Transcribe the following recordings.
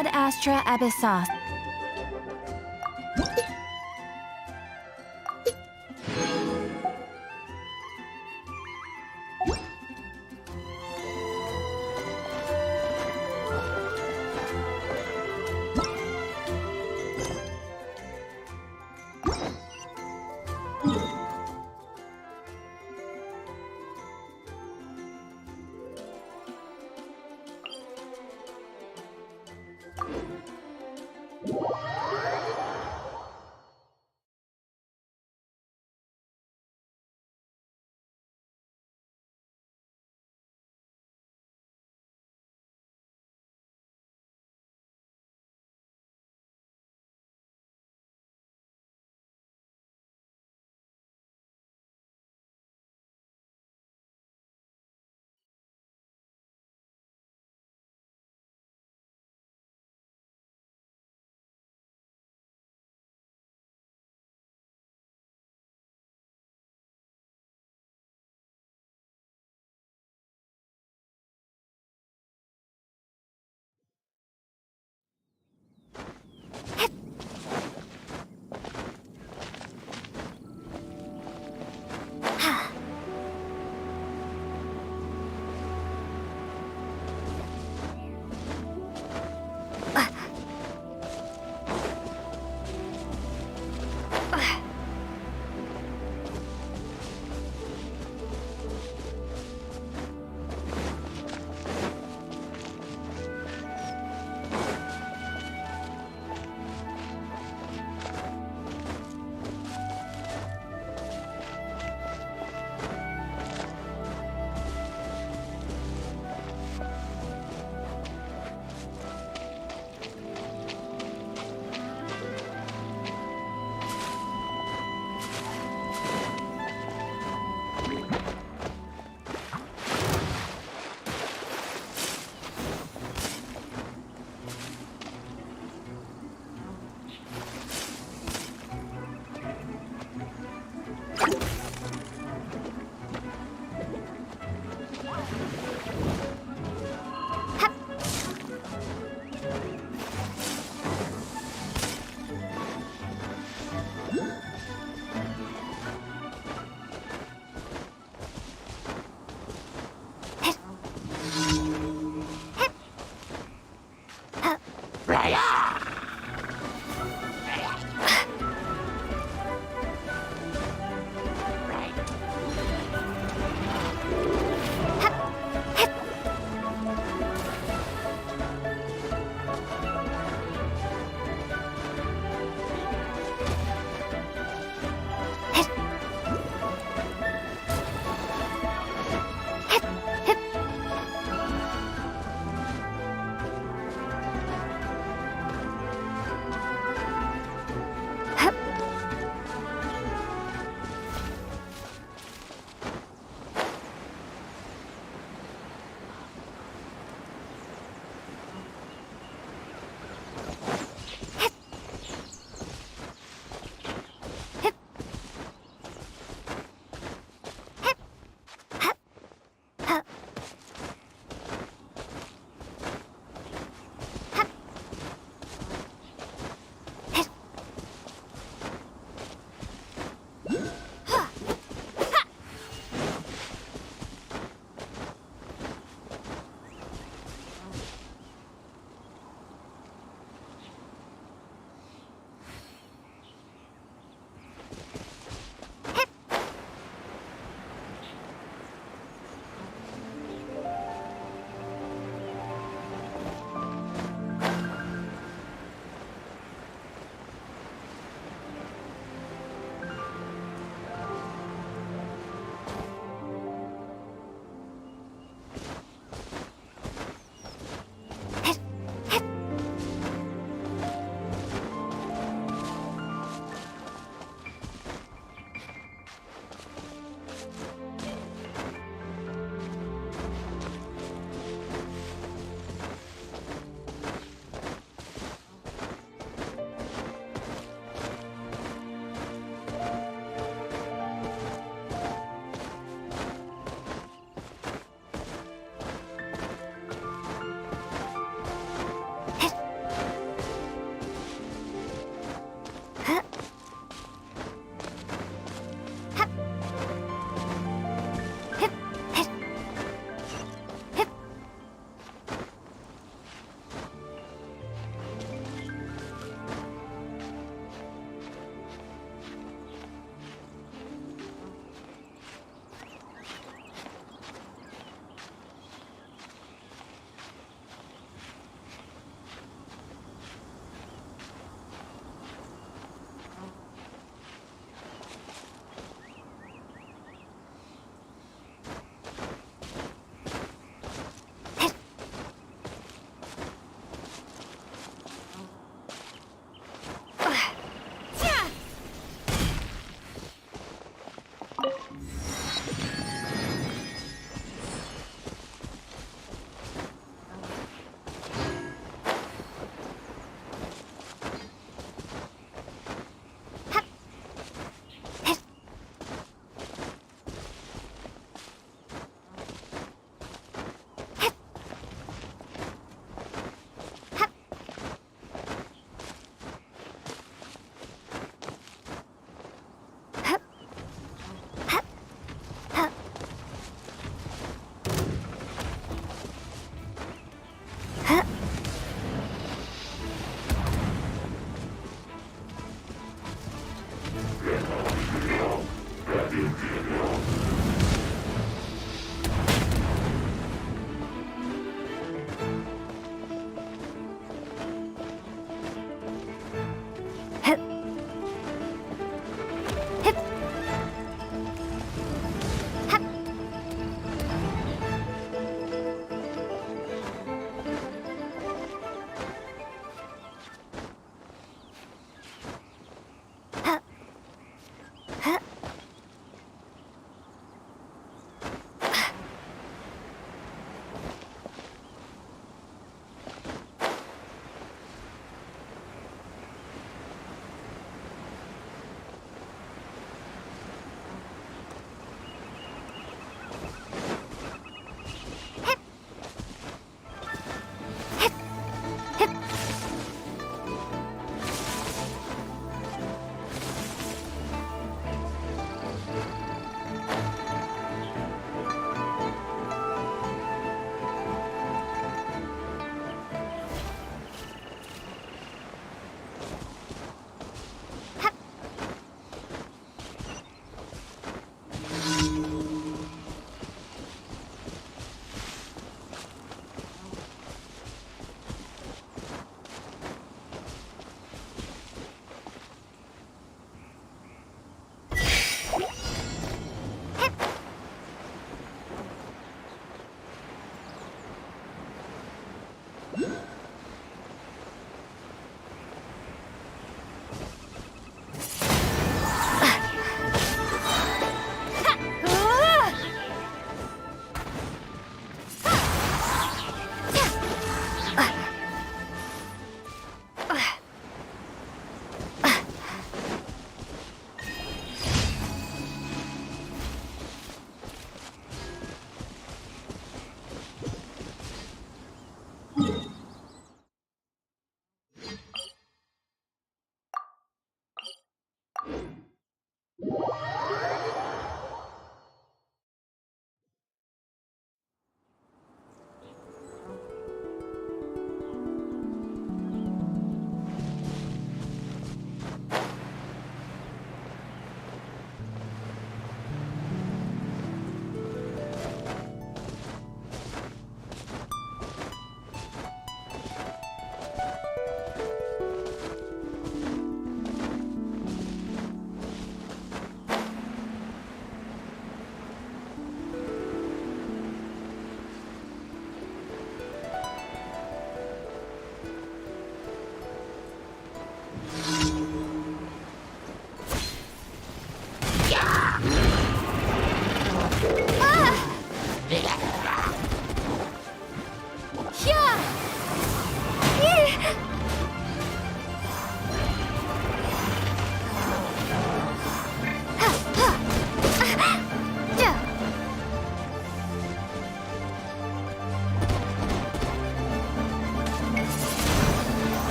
Ad Astra Abyssos.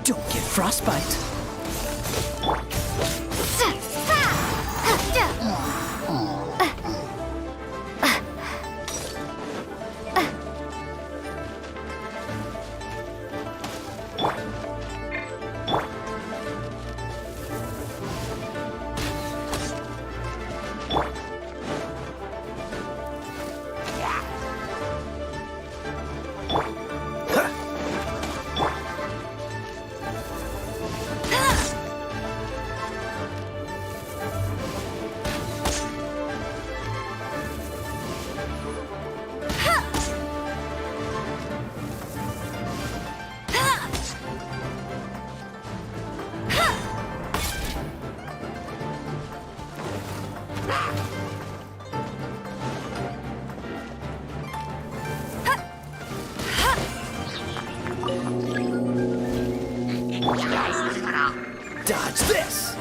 Don't get frostbite. Dodge this!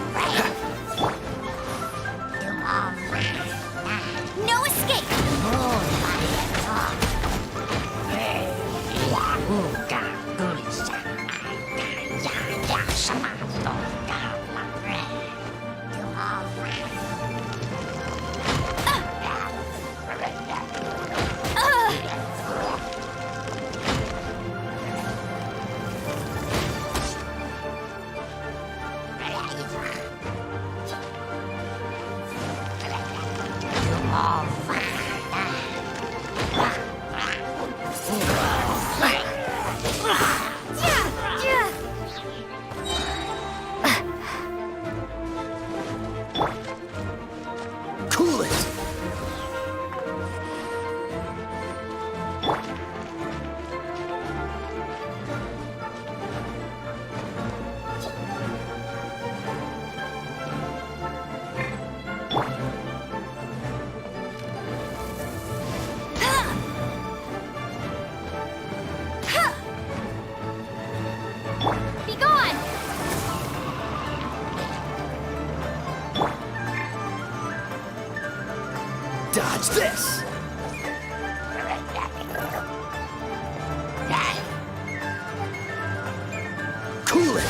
No escape! Cool it! Be gone! Dodge this! Cool it!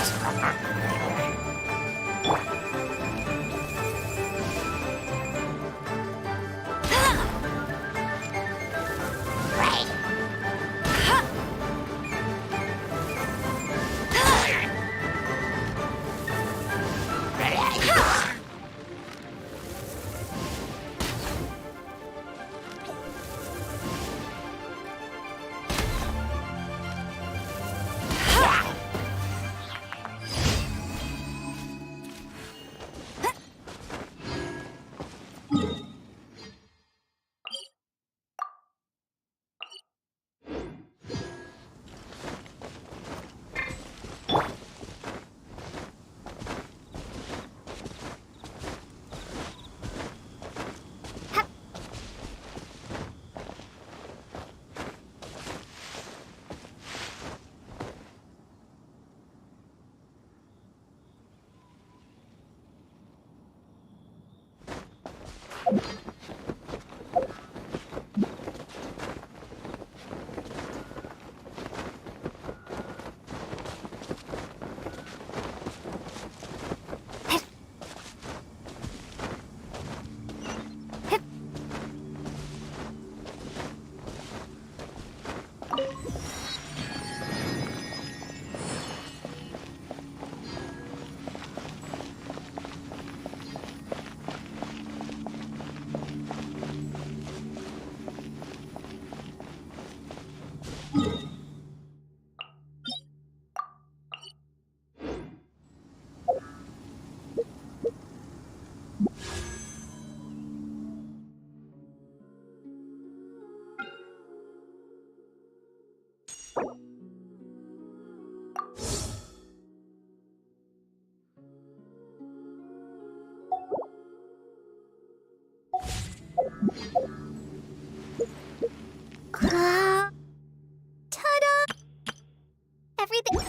Ta-da! Everything.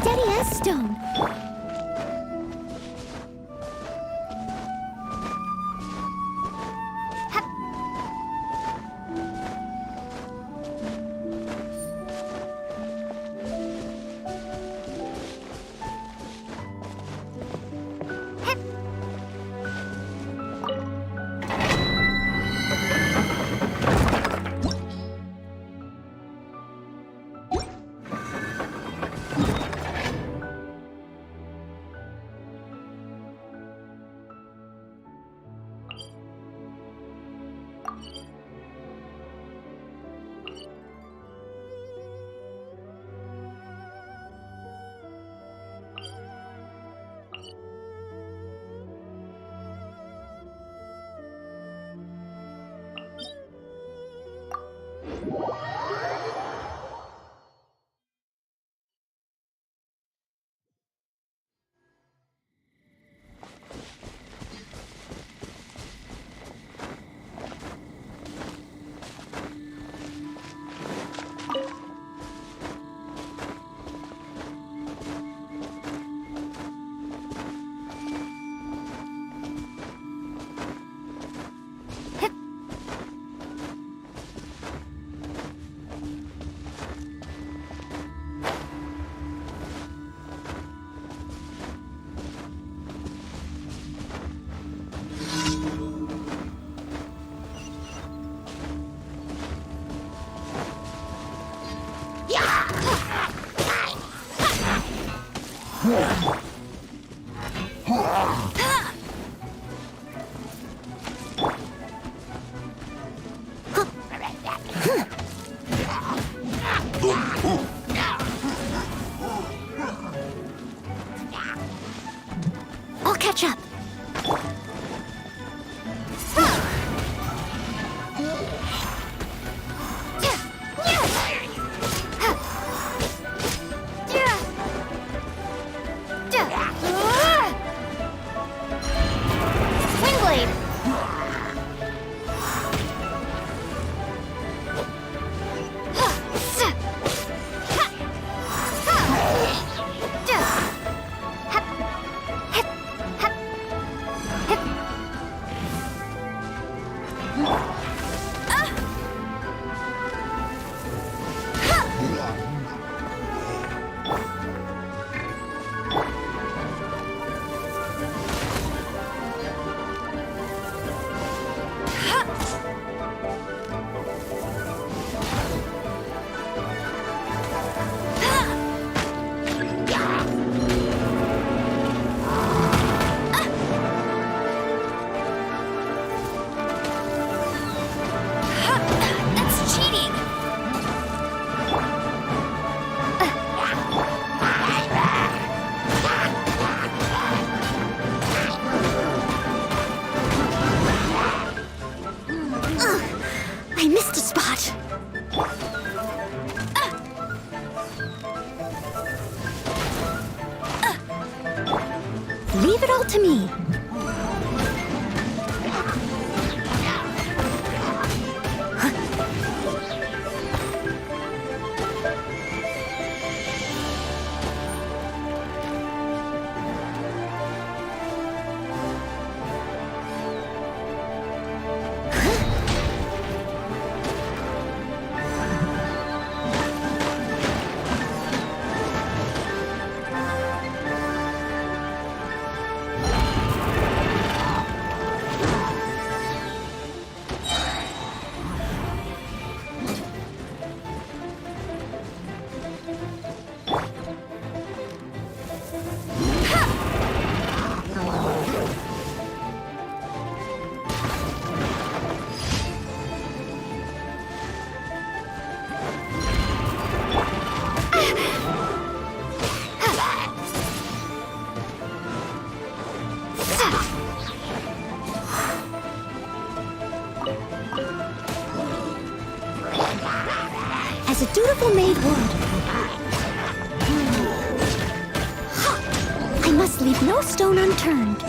Steady as stone. I'll catch up. Leave it all to me. As a dutiful maid would. I must leave no stone unturned.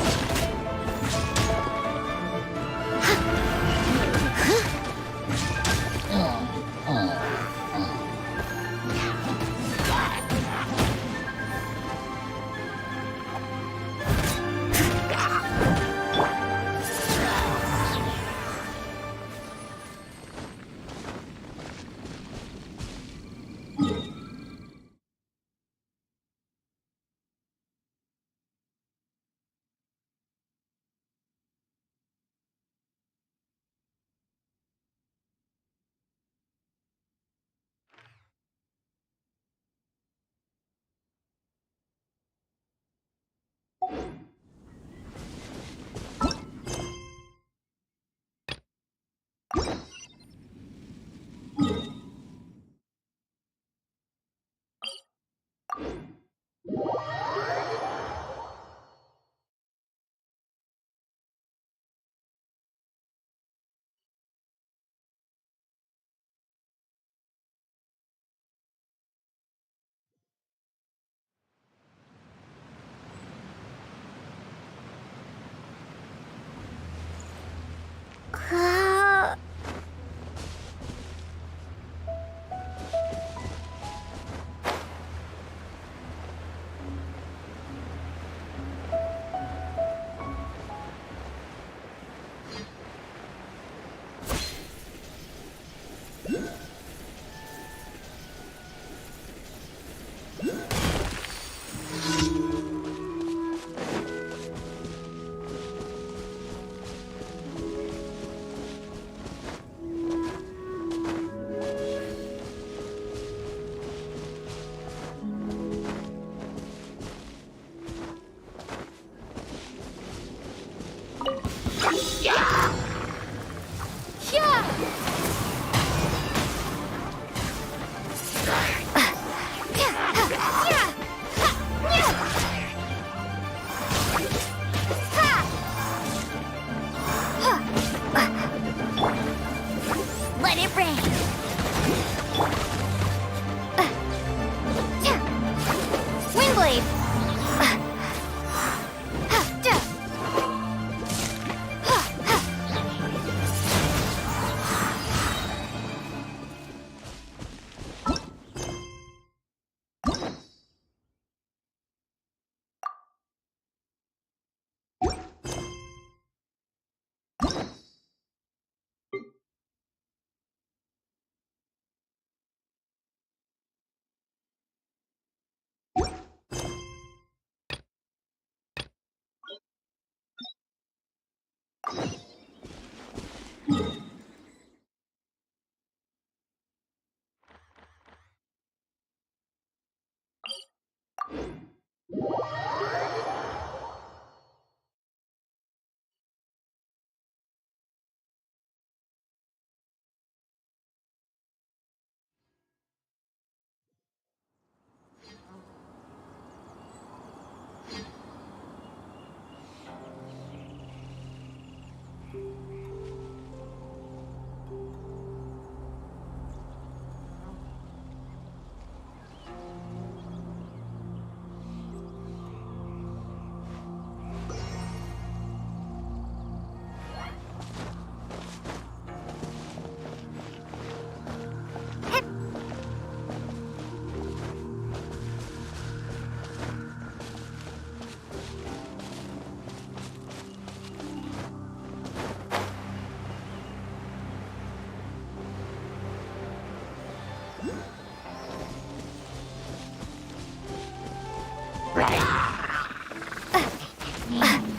Be gone!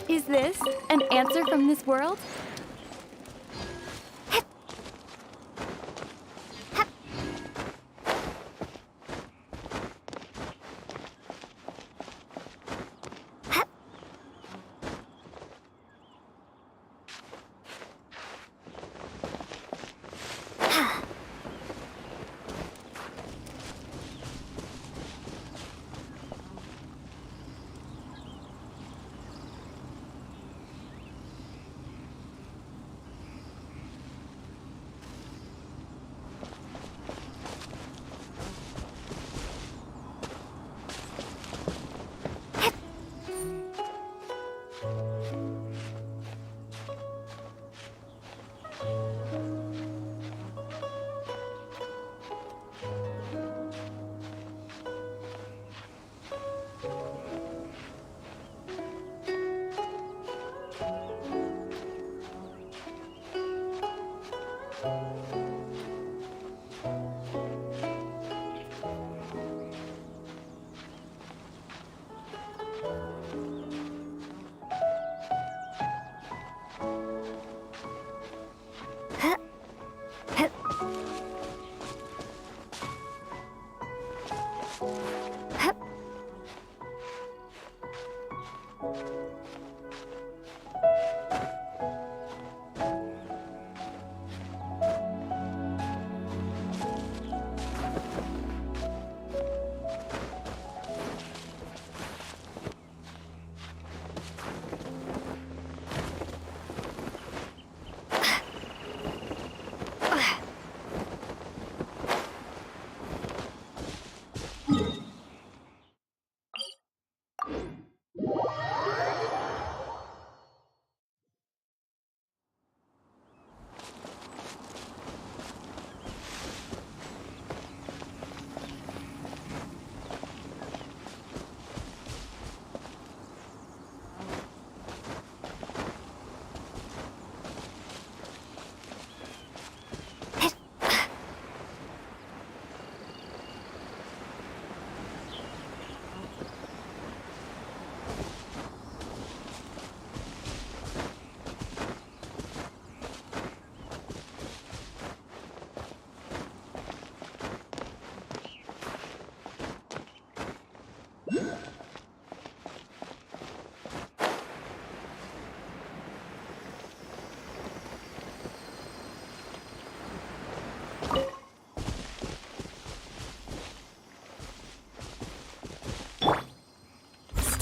Is this an answer from this world?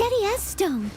Steady as stone.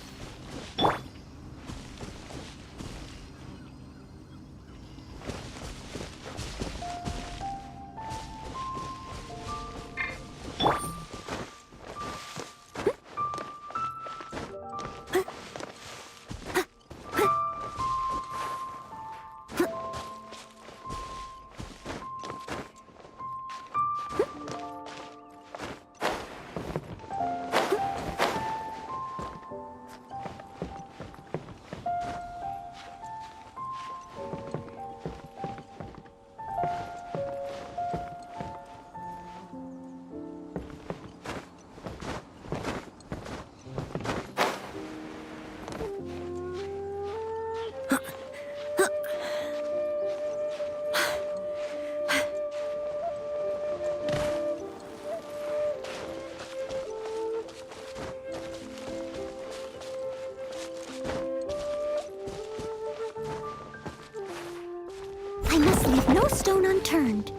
I must leave no stone unturned.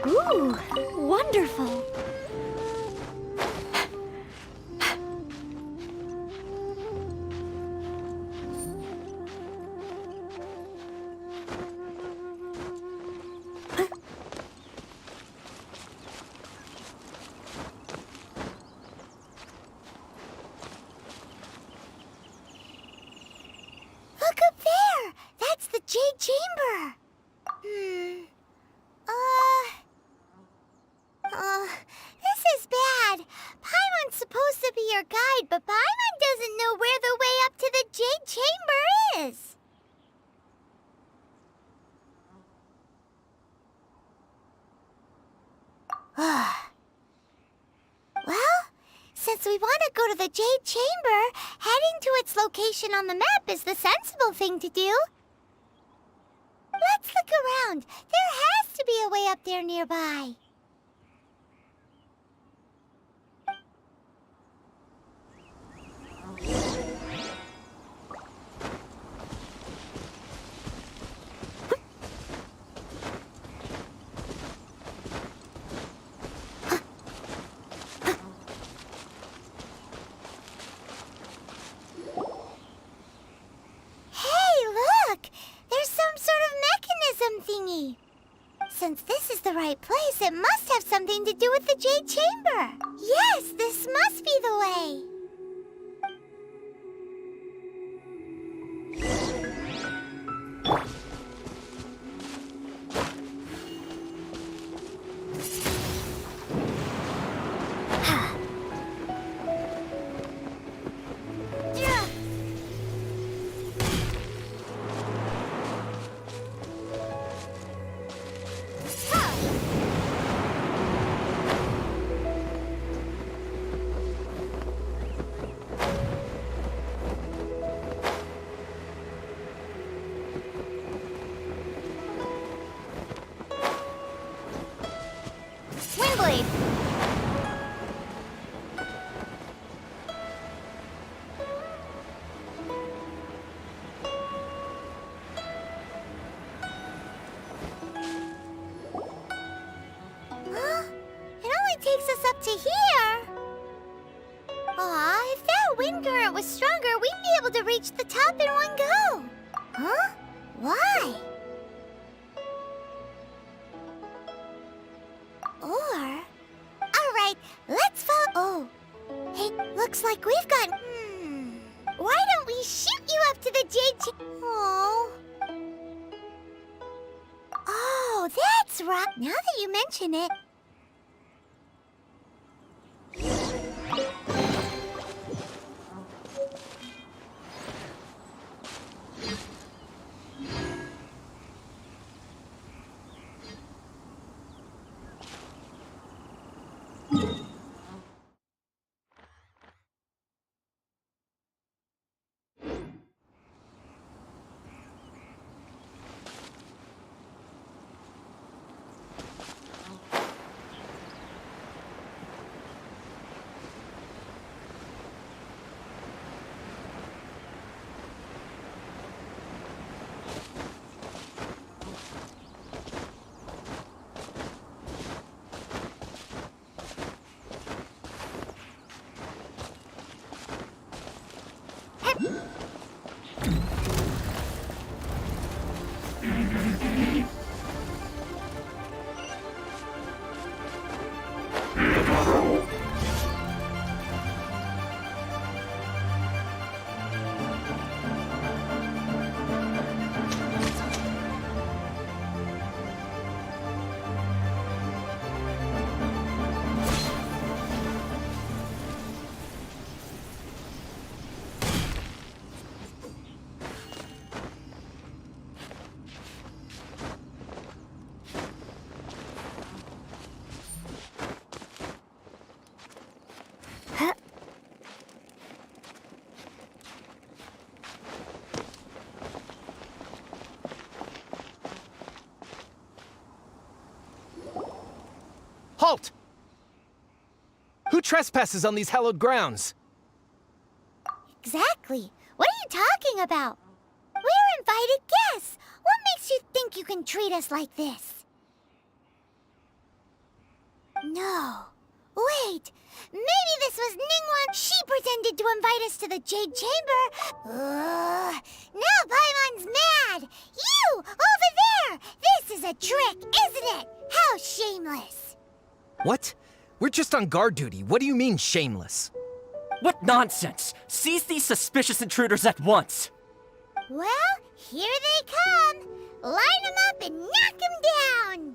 Ooh, wonderful. Look up there! That's the Jade Chamber! This is bad. Paimon's supposed to be your guide, but Paimon doesn't know where the way up to the Jade Chamber is. Well, since we want to go to the Jade Chamber, heading to its location on the map is the sensible thing to do. Let's look around. There has to be a way up there nearby. Thingy. Since this is the right place, it must have something to do with the Jade Chamber. Yes, this must be the way. Windblade! Huh? It only takes us up to here. Aw, if that wind current was stronger, we'd be able to reach the top in one go. Huh? Why? Or... Alright, let's follow... Oh. Hey, looks like we've got... Why don't we shoot you up to the Jade Oh. Oh, that's right. Now that you mention it... Halt! Who trespasses on these hallowed grounds? Exactly. What are you talking about? We're invited guests. What makes you think you can treat us like this? No. Wait. Maybe this was Ningguang. She pretended to invite us to the Jade Chamber. Now Paimon's mad. You, over there. This is a trick, isn't it? How shameless. What? We're just on guard duty. What do you mean, shameless? What nonsense! Seize these suspicious intruders at once! Well, here they come. Line them up and knock them down.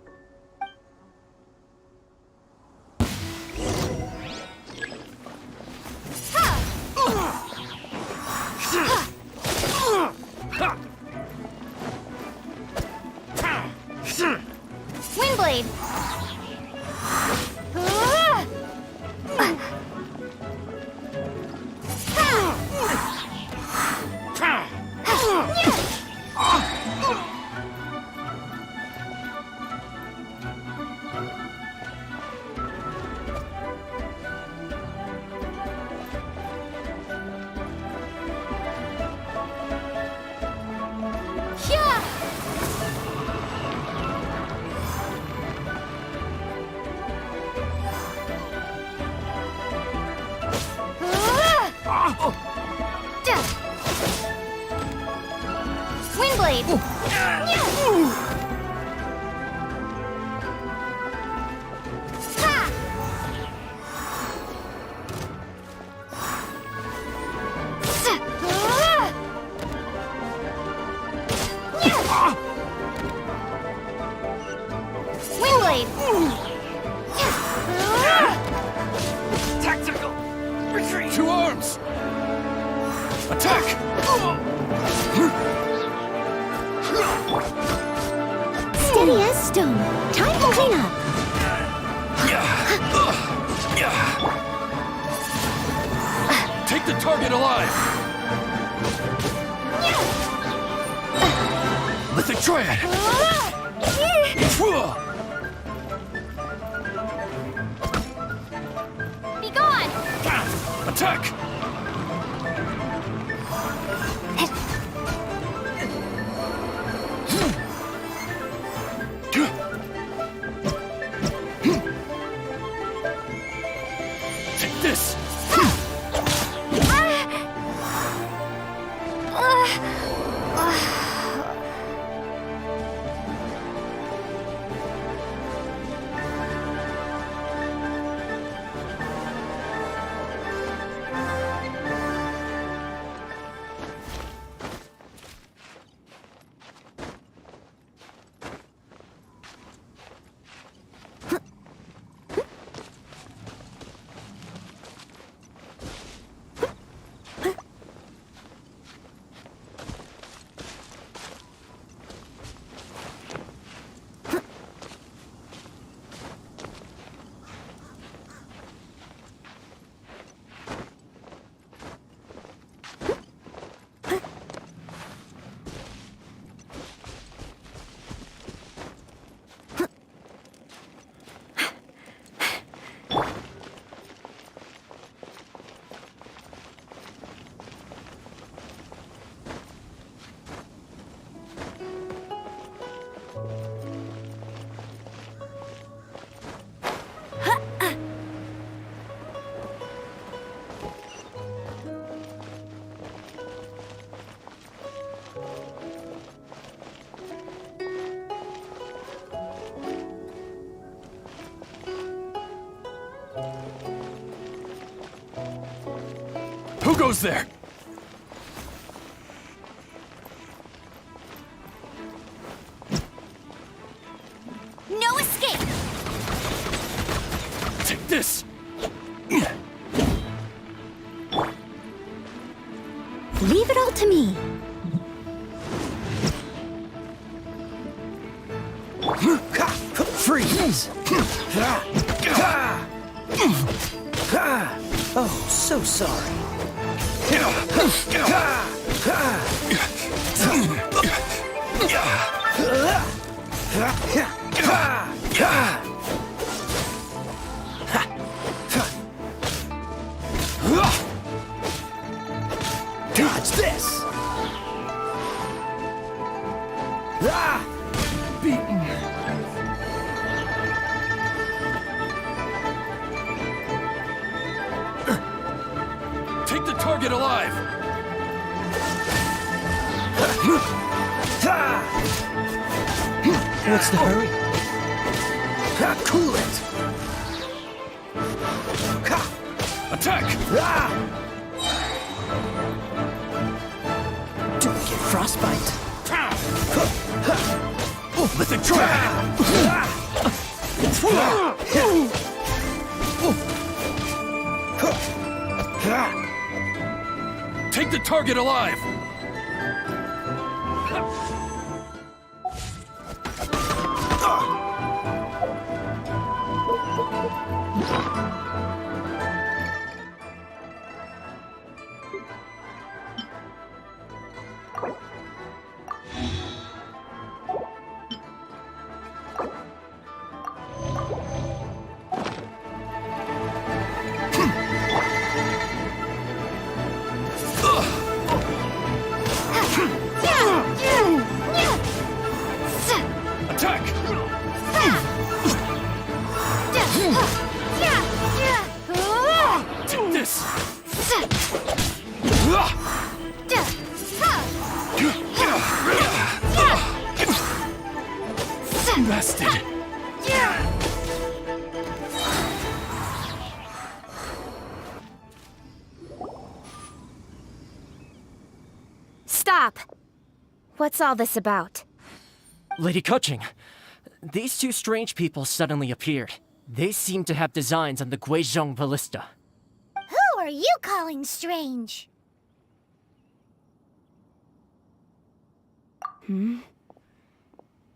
Windblade! Windblade! Windblade! Tactical! Retreat! Two arms! Attack! Steady as stone. Time to clean up. Take the target alive! Lithic Triad! Be gone! Attack! Take this! Who goes there? No escape. Take this! Leave it all to me. Freeze! Oh, so sorry. Dodge this! Beaten. Take the target alive! What's the hurry? Cool it! Attack! Don't get Frostbite. Let the dragon! Take the target alive! Attack! Take this! Bastard! Stop! What's all this about? Lady Kuching, these two strange people suddenly appeared. They seem to have designs on the Guizhong ballista. Who are you calling strange?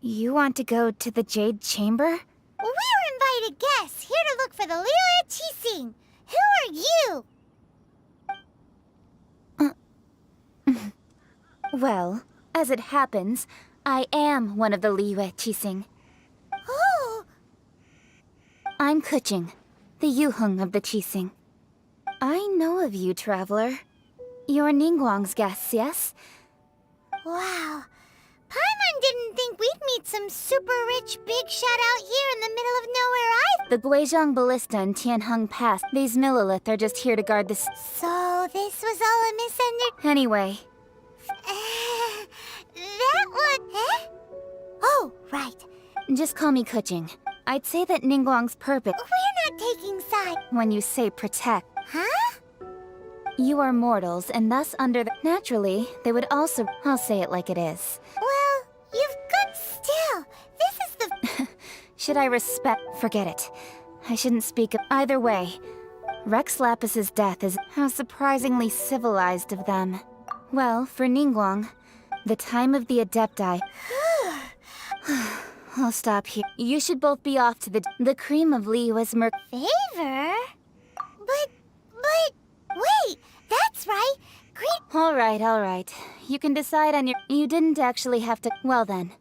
You want to go to the Jade Chamber? We're invited guests here to look for the Lilia Qixing. Who are you? Well, as it happens, I am one of the Liyue Qixing. Oh, I'm Kuching, the Yuheng of the Qixing. I know of you, traveler. You're Ningguang's guests, yes? wow. Paimon didn't think we'd meet some super rich big shot out here in the middle of nowhere either. The Guizhong Ballista and Tianheng Pass, these Millilith are just here to guard this. So this was all a misunderstanding. Anyway, That was... Eh? Oh, right. just call me Kuching. I'd say that Ningguang's purpose, We're not taking sides. when you say protect, Huh? you are mortals, and thus under the... Naturally, they would also... I'll say it like it is. Well, you've got still. This is the... Should I respect... Forget it. I shouldn't speak of... Either way, Rex Lapis's death is how surprisingly civilized of them. Well, for Ningguang, the time of the Adepti... I'll stop here. You should both be off to the cream of Liyue's Favor? But... Wait, that's right. All right. You can decide on your... You didn't actually have to... Well then.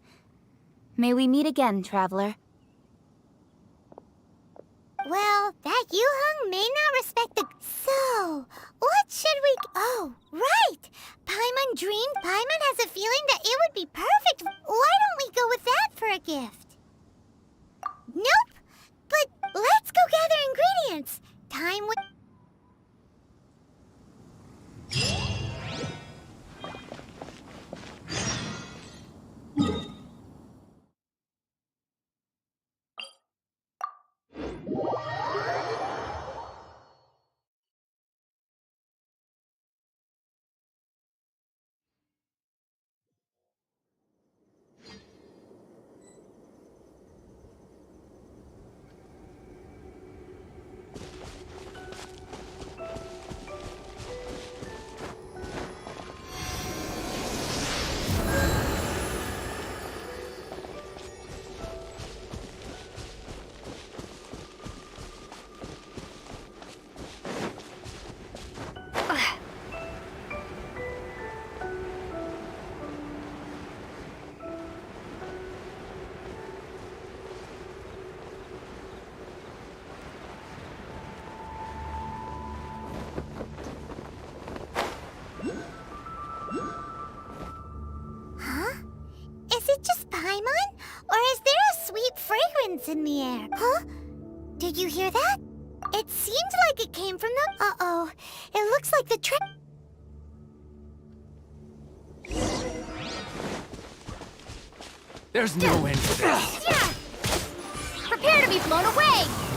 May we meet again, traveler. Well, that Yuheng may not respect the... So, what should we... Oh, right! Paimon dreamed. Paimon has a feeling that it would be perfect. Why don't we go with that for a gift? Nope! But let's go gather ingredients. Time would... in the air. Huh? Did you hear that? It seemed like it came from the... Uh-oh. It looks like the train... There's no end to this. Yeah! Prepare to be blown away!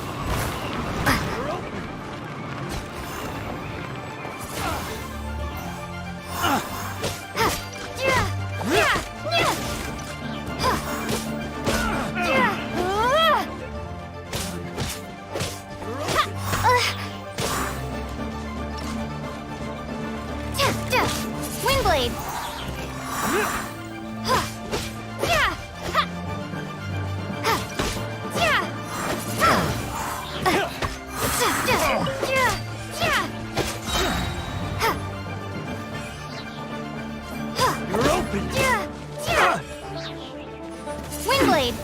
You're open! Wingblade!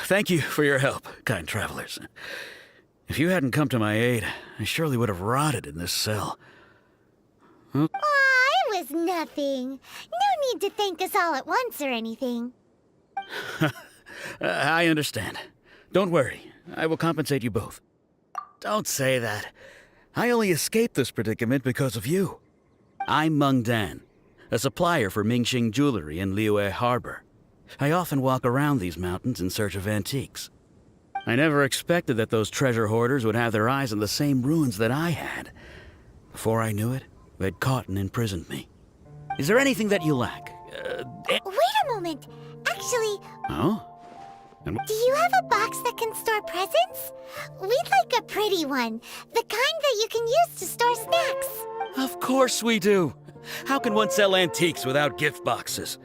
Thank you for your help, kind travelers. If you hadn't come to my aid, I surely would have rotted in this cell. Aw, it was nothing. No need to thank us all at once or anything. I understand. Don't worry, I will compensate you both. Don't say that. I only escaped this predicament because of you. I'm Meng Dan, a supplier for Mingxing jewelry in Liyue Harbor. I often walk around these mountains in search of antiques. I never expected that those treasure hoarders would have their eyes on the same ruins that I had. Before I knew it, they'd caught and imprisoned me. Is there anything that you lack? Wait a moment. Actually, Oh? And do you have a box that can store presents? We'd like a pretty one. The kind that you can use to store snacks. Of course we do. How can one sell antiques without gift boxes?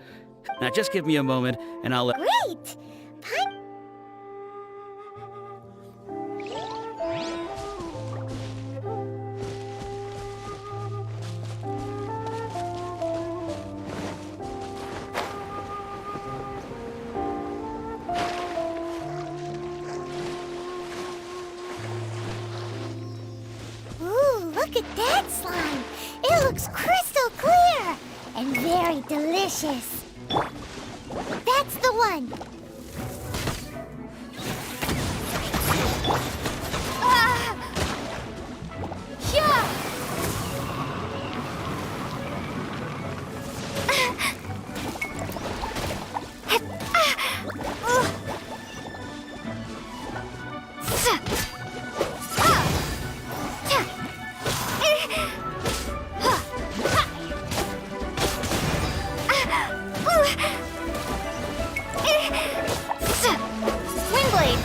Now just give me a moment and I'll... Great! Ooh, look at that slime! It looks crystal clear and very delicious. That's the one. Yeah. Wingblade!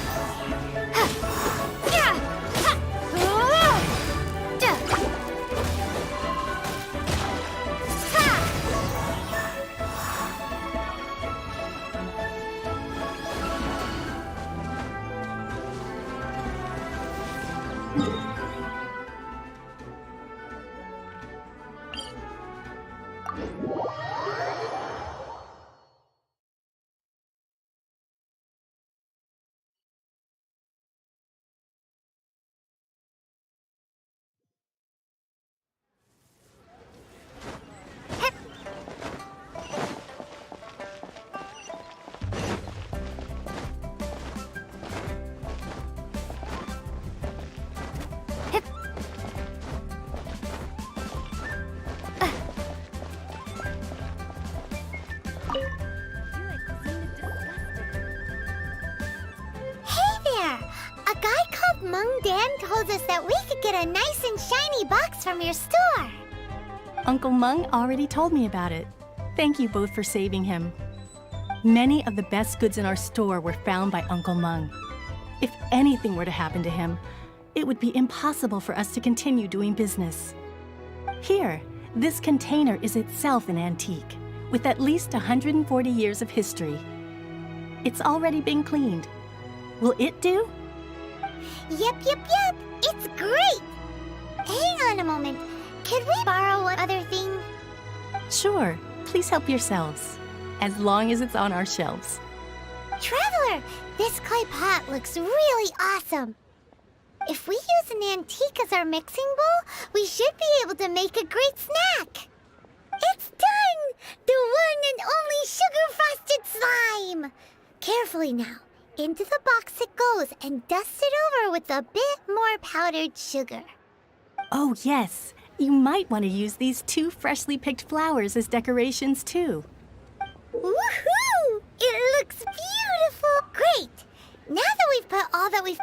Hey there! A guy called Meng Dan told us that we could get a nice and shiny box from your store. Uncle Meng already told me about it. Thank you both for saving him. Many of the best goods in our store were found by Uncle Meng. If anything were to happen to him, it would be impossible for us to continue doing business. Here, this container is itself an antique, with at least 140 years of history. It's already been cleaned. Will it do? Yep. It's great! Hang on a moment. Could we borrow one other thing? Sure, please help yourselves, as long as it's on our shelves. Traveler, this clay pot looks really awesome. If we use an antique as our mixing bowl, we should be able to make a great snack. It's done! The one and only sugar-frosted slime! Carefully now. Into the box it goes and dust it over with a bit more powdered sugar. Oh, yes. You might want to use these 2 freshly picked flowers as decorations, too. Woohoo! It looks beautiful! Great! Now that we've put all that we've...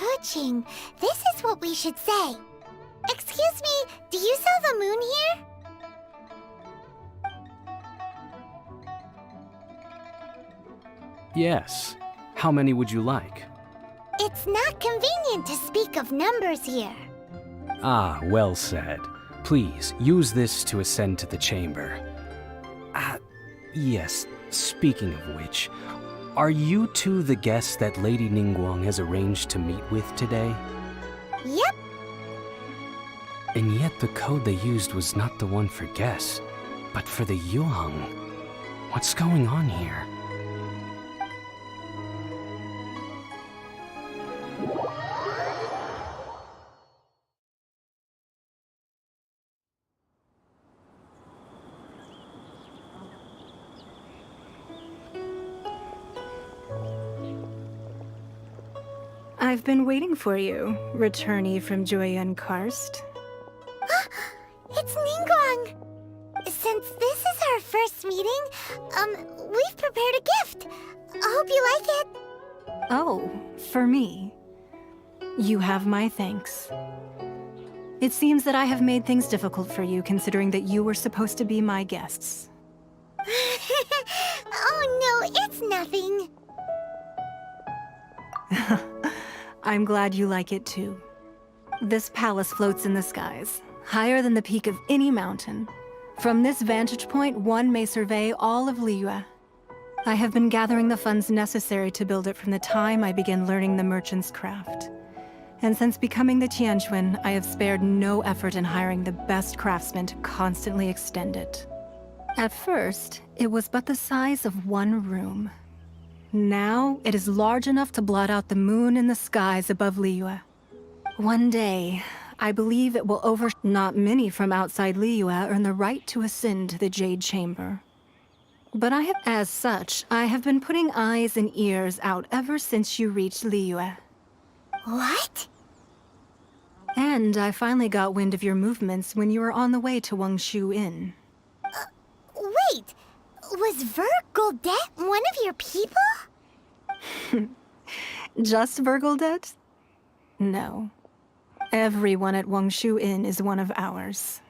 Kuching. This is what we should say. Excuse me, do you sell the moon here? Yes. How many would you like? It's not convenient to speak of numbers here. Ah, well said. Please, use this to ascend to the chamber. Yes, speaking of which, are you two the guests that Lady Ningguang has arranged to meet with today? Yep. And yet the code they used was not the one for guests, but for the Yuang. What's going on here? I've been waiting for you, returnee from Joyun Karst. It's Ningguang! Since this is our first meeting, we've prepared a gift. I hope you like it. Oh, for me. You have my thanks. It seems that I have made things difficult for you, considering that you were supposed to be my guests. Oh no, it's nothing. I'm glad you like it too. This palace floats in the skies, higher than the peak of any mountain. From this vantage point, one may survey all of Liyue. I have been gathering the funds necessary to build it from the time I began learning the merchant's craft. And since becoming the Tianquan, I have spared no effort in hiring the best craftsmen to constantly extend it. At first, it was but the size of one room. Now, it is large enough to blot out the moon in the skies above Liyue. One day, I believe it will Not many from outside Liyue earn the right to ascend to the Jade Chamber. But as such, I have been putting eyes and ears out ever since you reached Liyue. What? And I finally got wind of your movements when you were on the way to Wangshu Inn. Wait! Was Vergoldet one of your people? Just Vergoldet? No. Everyone at Wangshu Inn is one of ours.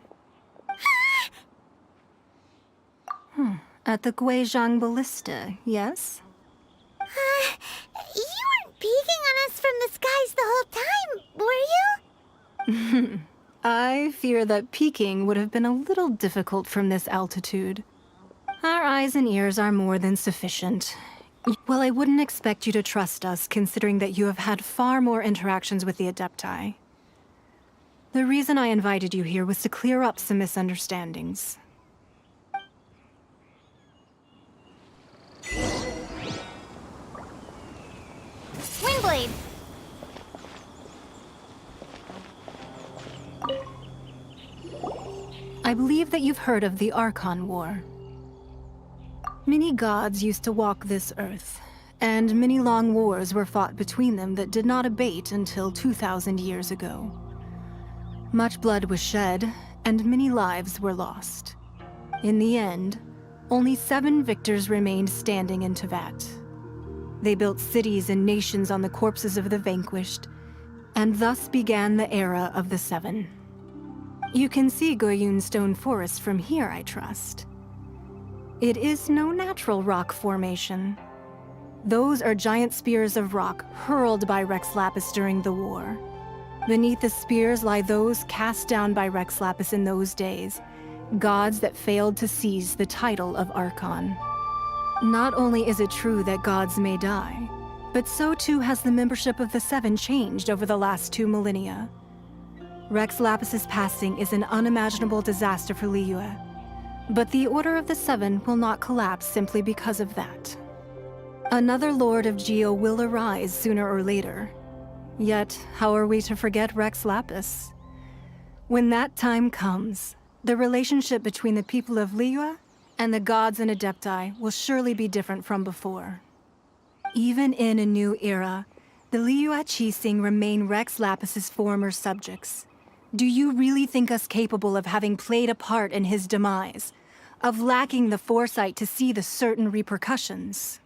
At the Guizhang Ballista, yes? You weren't peeking on us from the skies the whole time, were you? I fear that peeking would have been a little difficult from this altitude. Our eyes and ears are more than sufficient. Well, I wouldn't expect you to trust us, considering that you have had far more interactions with the Adepti. The reason I invited you here was to clear up some misunderstandings. Windblade! I believe that you've heard of the Archon War. Many gods used to walk this earth, and many long wars were fought between them that did not abate until 2,000 years ago. Much blood was shed, and many lives were lost. In the end, only 7 victors remained standing in Tevat. They built cities and nations on the corpses of the vanquished, and thus began the era of the 7. You can see Goyun Stone Forest from here, I trust. It is no natural rock formation. Those are giant spears of rock hurled by Rex Lapis during the war. Beneath the spears lie those cast down by Rex Lapis in those days, gods that failed to seize the title of Archon. Not only is it true that gods may die, but so too has the membership of the 7 changed over the last 2 millennia. Rex Lapis's passing is an unimaginable disaster for Liyue, but the Order of the 7 will not collapse simply because of that. Another Lord of Geo will arise sooner or later. Yet, how are we to forget Rex Lapis? When that time comes, the relationship between the people of Liyue and the gods and Adepti will surely be different from before. Even in a new era, the Liyue Qixing remain Rex Lapis's former subjects. Do you really think us capable of having played a part in his demise? Of lacking the foresight to see the certain repercussions?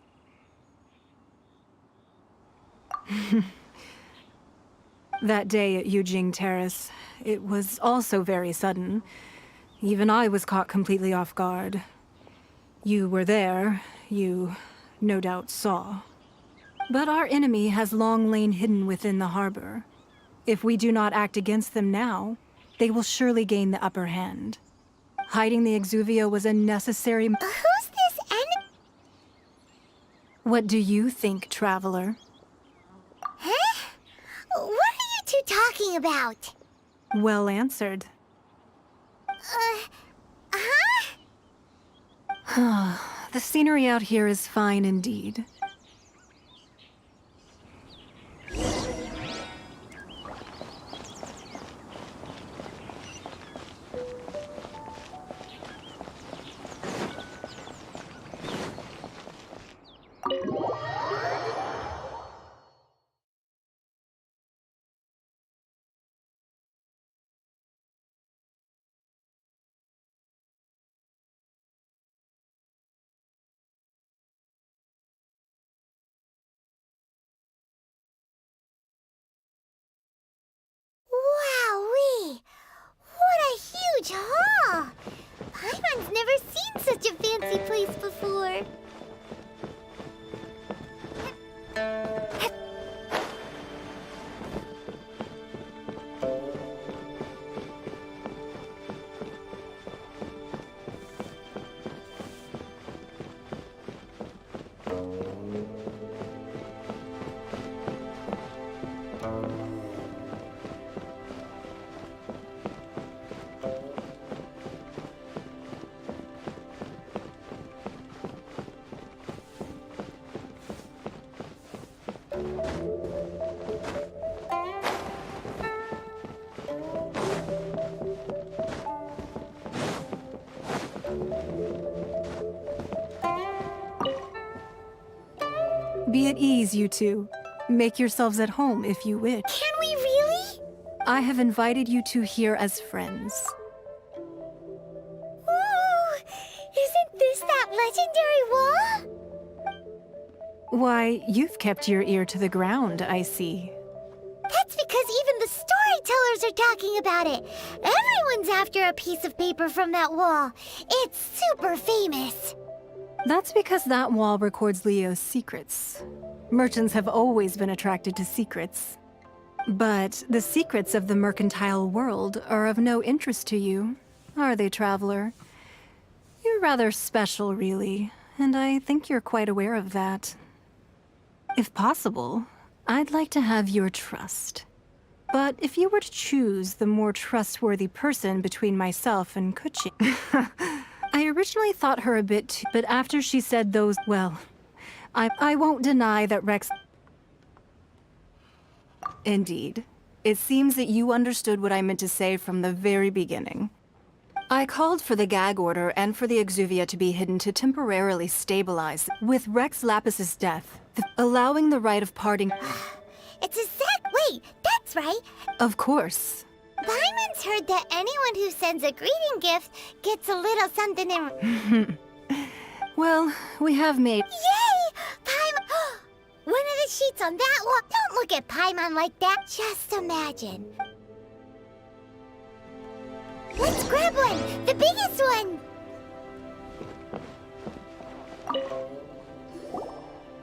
That day at Yujing Terrace, it was also very sudden. Even I was caught completely off guard. You were there, you no doubt saw. But our enemy has long lain hidden within the harbor. If we do not act against them now, they will surely gain the upper hand. Hiding the Exuvia was a necessary... Who's this enemy? What do you think, Traveler? Huh? What are you two talking about? Well answered. The scenery out here is fine indeed. Wowee! What a huge hall! Paimon's never seen such a fancy place before. Be at ease, you two. Make yourselves at home if you wish. Can we really? I have invited you two here as friends. Ooh! Isn't this that legendary wall? Why, you've kept your ear to the ground, I see. That's because even the storytellers are talking about it. Everyone's after a piece of paper from that wall. It's super famous. That's because that wall records Leo's secrets. Merchants have always been attracted to secrets. But the secrets of the mercantile world are of no interest to you, are they, Traveler? You're rather special, really, and I think you're quite aware of that. If possible, I'd like to have your trust. But if you were to choose the more trustworthy person between myself and Kuchi... I originally thought her a bit too... But after she said those... Well, I won't deny that Rex... Indeed. It seems that you understood what I meant to say from the very beginning. I called for the gag order and for the Exuvia to be hidden to temporarily stabilize. With Rex Lapis's death, allowing the right of parting... It's a set. Wait, that's right. Of course. Paimon's heard that anyone who sends a greeting gift gets a little something in... Well, we have made... Yay! Paimon... One of the sheets on that wall... Don't look at Paimon like that. Just imagine. Let's grab one! The biggest one!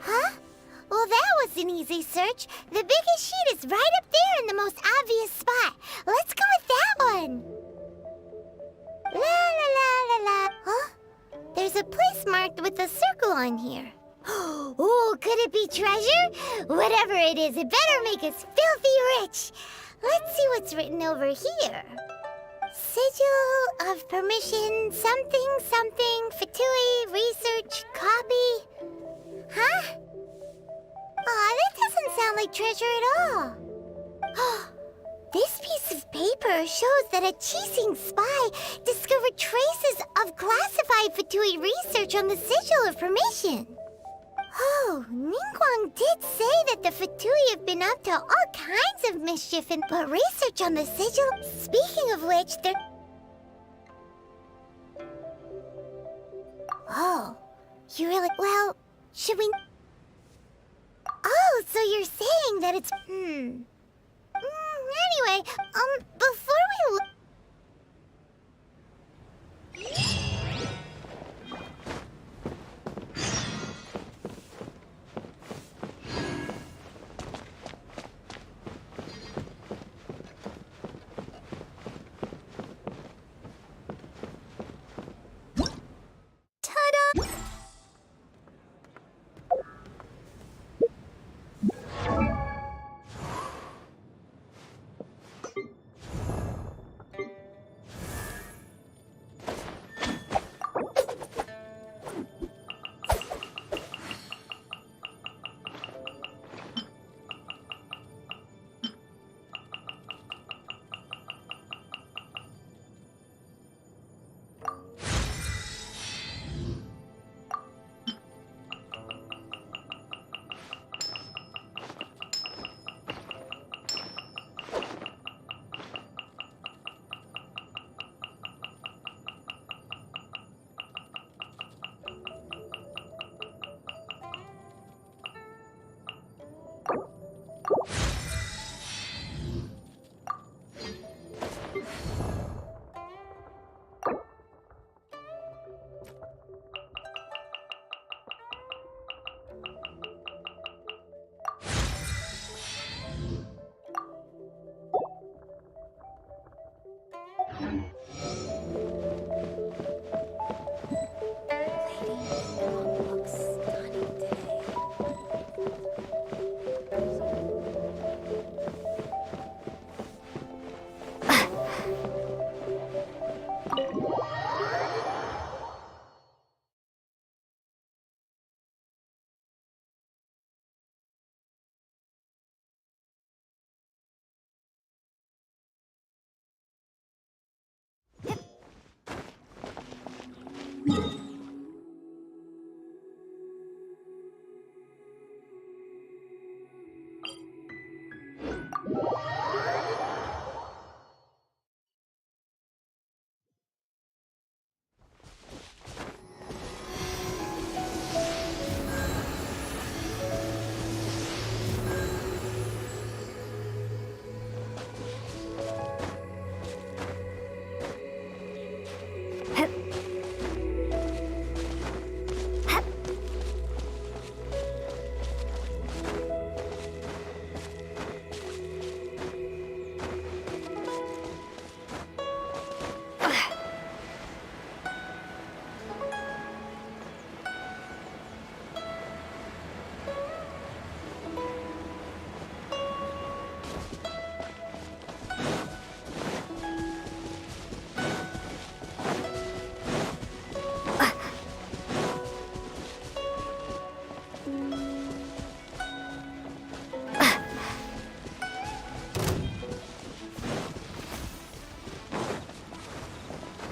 Huh? Well, that was an easy search. The biggest sheet is right up there in the most obvious spot. Let's go with that one. La la la la la. Huh? There's a place marked with a circle on here. Oh, could it be treasure? Whatever it is, it better make us filthy rich. Let's see what's written over here. Sigil of permission, something, something, Fatui, research, copy. Huh? Aw, that doesn't sound like treasure at all. This piece of paper shows that a Qixing spy discovered traces of classified Fatui research on the Sigil of Permission. Oh, Ningguang did say that the Fatui have been up to all kinds of mischief, but research on the Sigil... Speaking of which, they're... Oh, you really... Well, should we... Oh, so you're saying that it's... Anyway, before we Ta-da!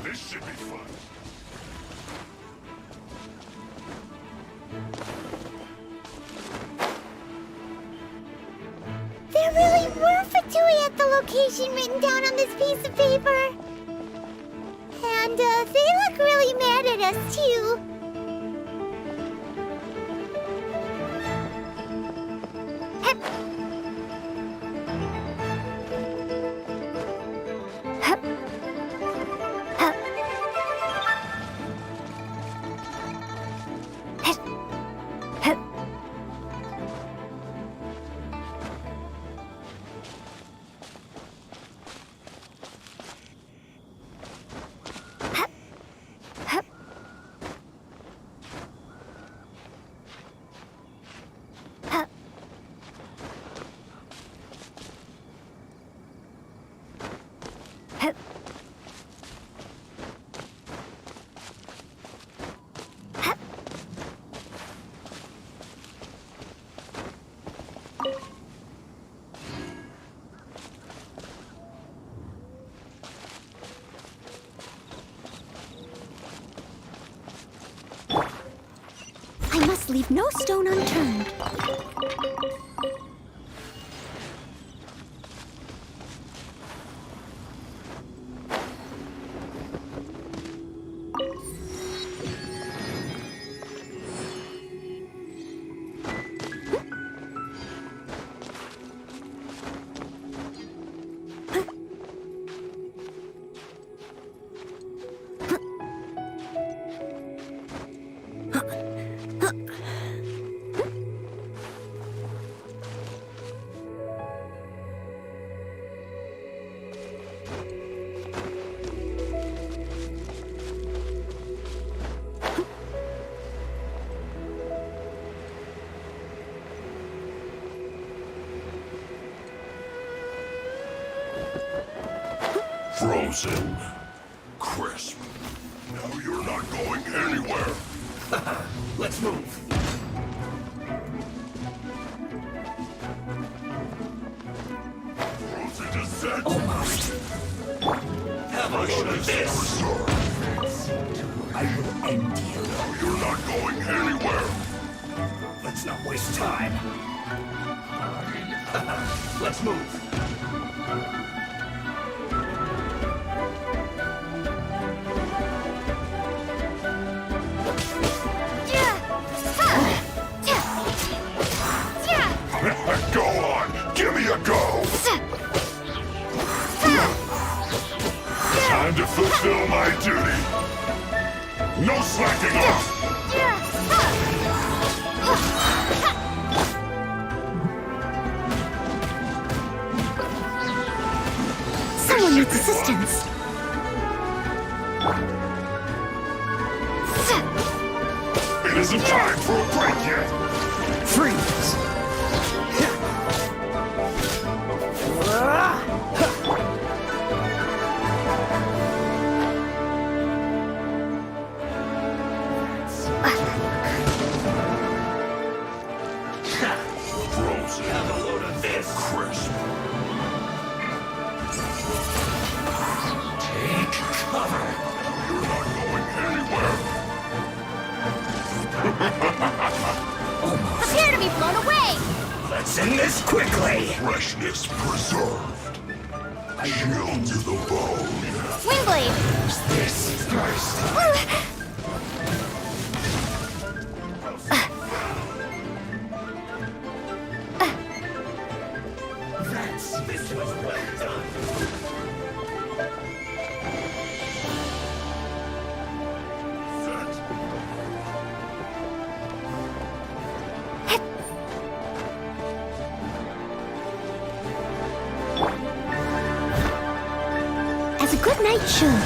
This should be fun. There really were Fatui at the location written down on this piece of paper. And, they look really mad at us, too. Hep. Hep. Hep. Hep. Hep. I must leave no stone unturned. Frozen. Crisp. Now you're not going anywhere. Let's move. Frozen descent. Almost. Have a load of this. I will end you. Now you're not going anywhere. Let's not waste time. Let's move. Go on. Give me a go. Time to fulfill my duty. No slacking off. Someone needs assistance. It isn't time for a break yet. Freeze! Frozen. Have a load of this. Crisp. Take cover. You're not going anywhere. Almost. Prepare to be blown away! Let's end this quickly. Freshness preserved. Chill to the bone. Windblade! This first. This was well done. As a good night should.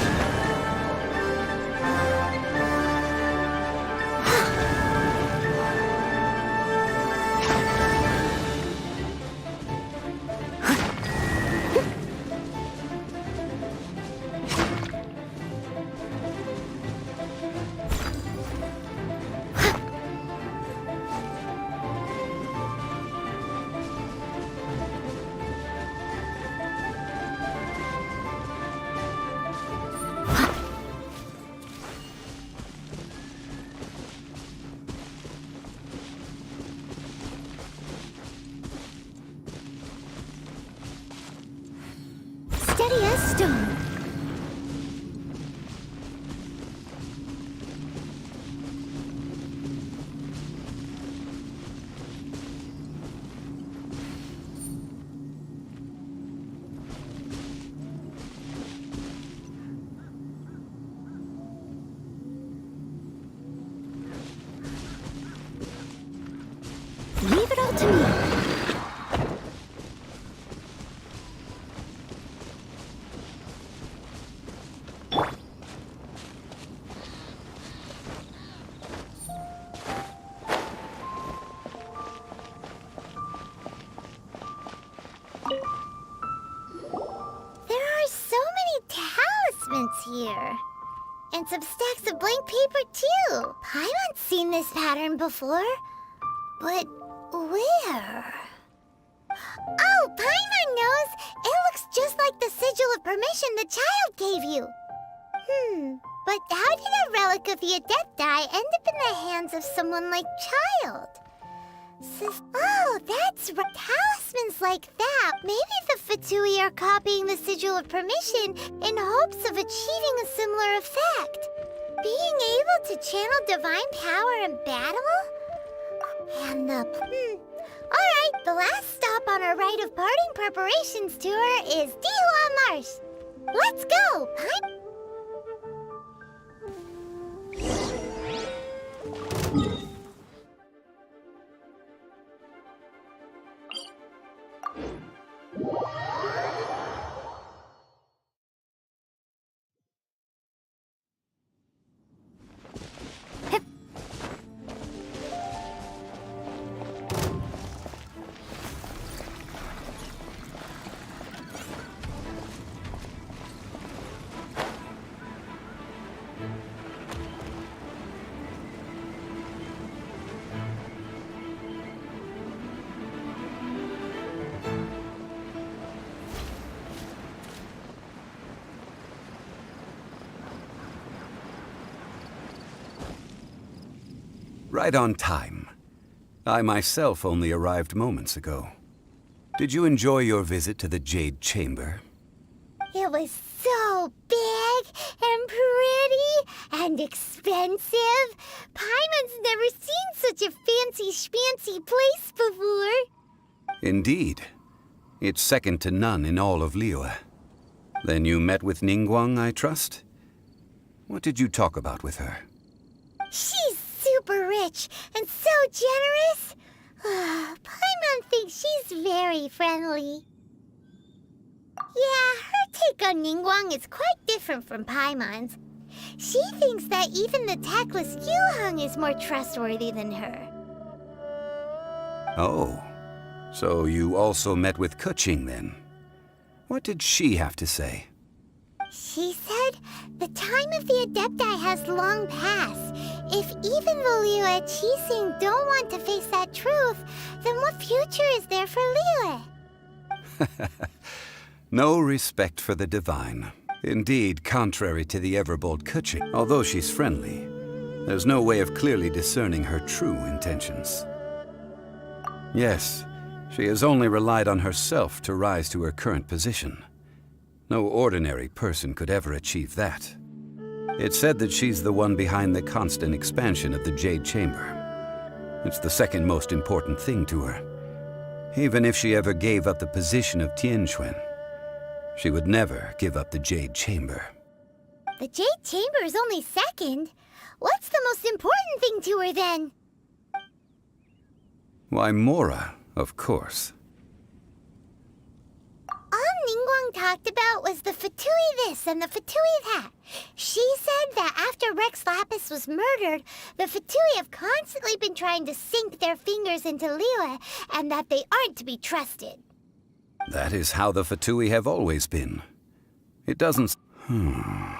Steady as stone. Leave it all to me. There are so many talismans here. And some stacks of blank paper, too. Paimon's seen this pattern before. But where? Oh, Paimon knows! It looks just like the sigil of permission the child gave you. But how did a relic of the Adepti end up in the hands of someone like Child? Oh, that's right. Talismans like that. Maybe the Fatui are copying the sigil of permission in hopes of achieving a similar effect. Being able to channel divine power in battle? And the... Alright, the last stop on our rite of parting preparations tour is Dihua Marsh. Let's go! Right on time. I myself only arrived moments ago. Did you enjoy your visit to the Jade Chamber? It was so big and pretty and expensive. Paimon's never seen such a fancy schmancy place before. Indeed. It's second to none in all of Liyue. Then you met with Ningguang, I trust? What did you talk about with her? She's super rich and so generous. Paimon thinks she's very friendly. Yeah, her take on Ningguang is quite different from Paimon's. She thinks that even the tactless Yuheng is more trustworthy than her. Oh, so you also met with Keqing then? What did she have to say? She said the time of the Adepti has long passed. If even the Liyue Qixing don't want to face that truth, then what future is there for Liyue? No respect for the divine. Indeed, contrary to the ever-bold Keqing, although she's friendly, there's no way of clearly discerning her true intentions. Yes, she has only relied on herself to rise to her current position. No ordinary person could ever achieve that. It's said that she's the one behind the constant expansion of the Jade Chamber. It's the second most important thing to her. Even if she ever gave up the position of Tianquan, she would never give up the Jade Chamber. The Jade Chamber is only second. What's the most important thing to her then? Why, Mora, of course. All Ningguang talked about was the Fatui this and the Fatui that. She said that after Rex Lapis was murdered, the Fatui have constantly been trying to sink their fingers into Liyue, and that they aren't to be trusted. That is how the Fatui have always been. It doesn't... No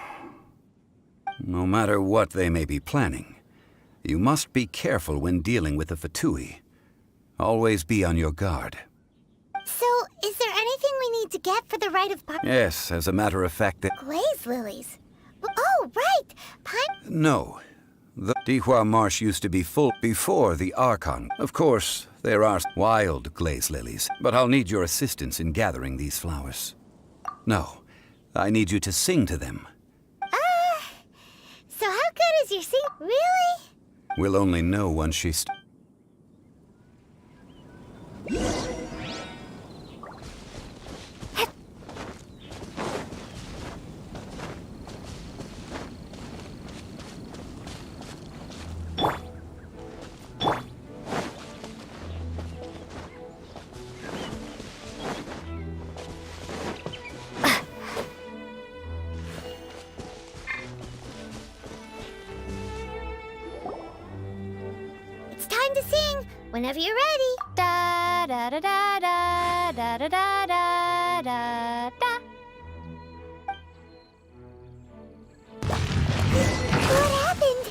matter what they may be planning, you must be careful when dealing with the Fatui. Always be on your guard. So, is there anything we need to get for the rite of Yes, as a matter of fact, Glaze lilies? Oh, right! No. The Dihua Marsh used to be full before the Archon. Of course, there are wild glaze lilies, but I'll need your assistance in gathering these flowers. No, I need you to sing to them. So how good is your sing? Really? We'll only know once she It's time to sing. Whenever you're ready. Da da da da da da da da da da da. What happened?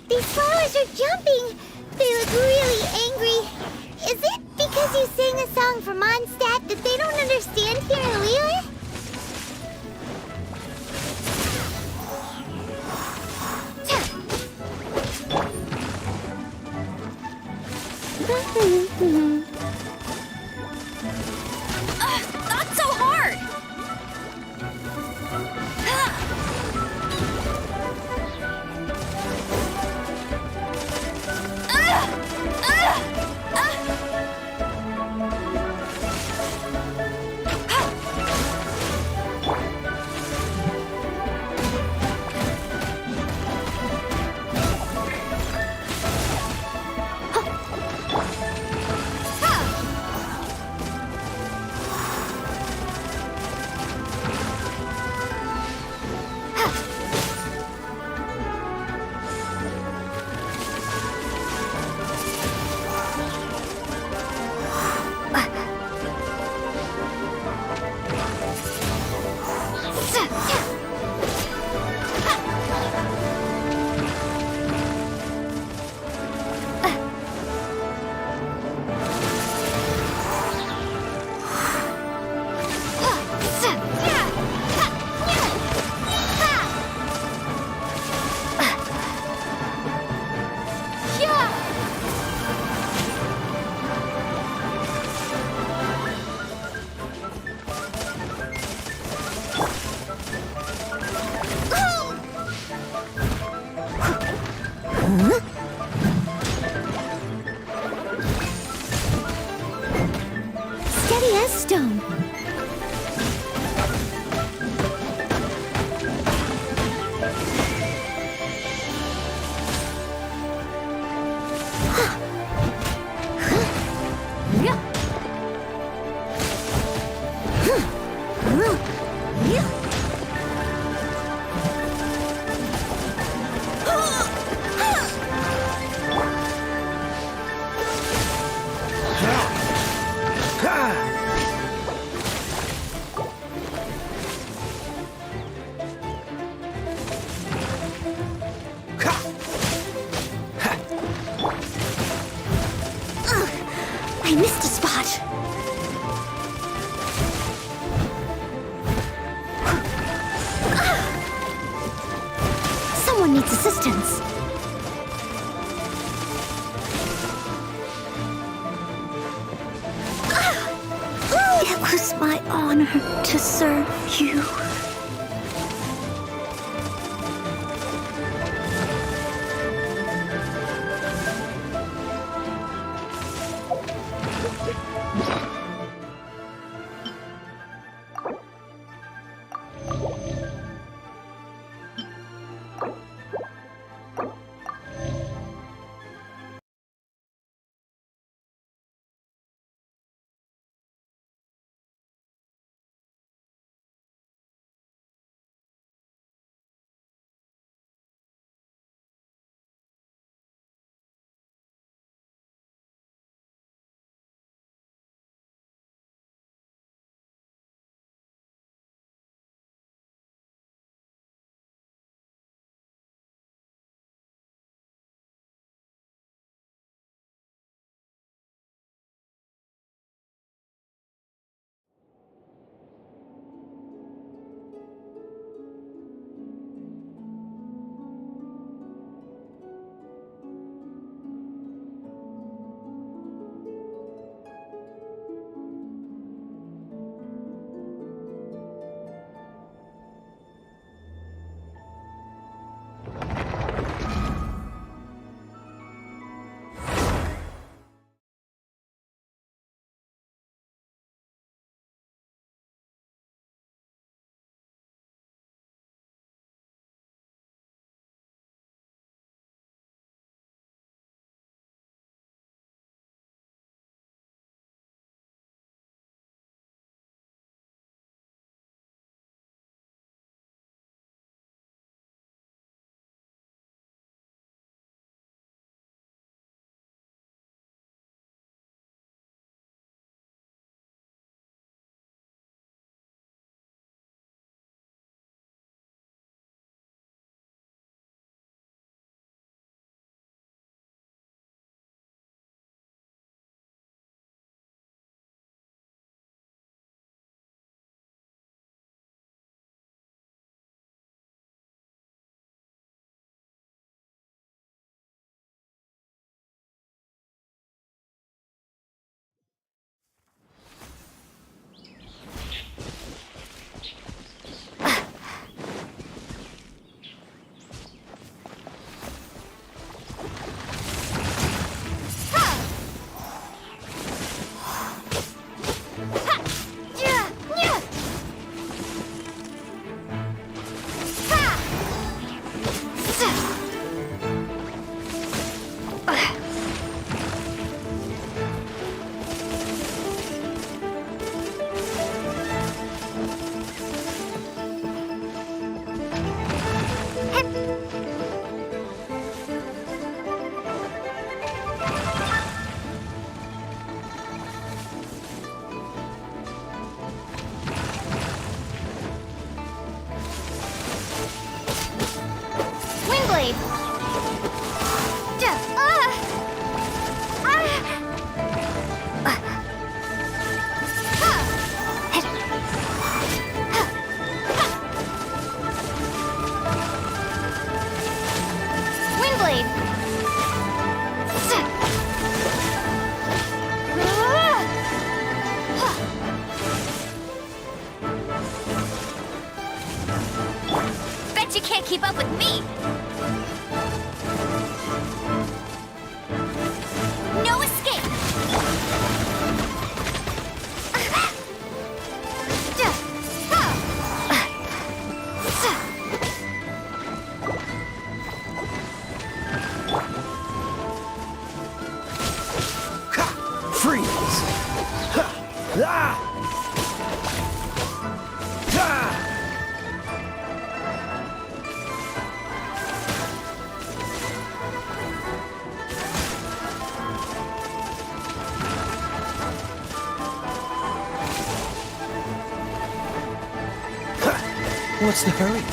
These flowers are jumping. They look really angry. Is it because you sang a song for Mondstadt that they don't understand here in Liyue? Not so hard! Steady as stone. I missed a spot. Someone needs assistance. It was my honor to serve you. Bet you can't keep up with me! What's the hurry?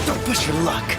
Don't push your luck.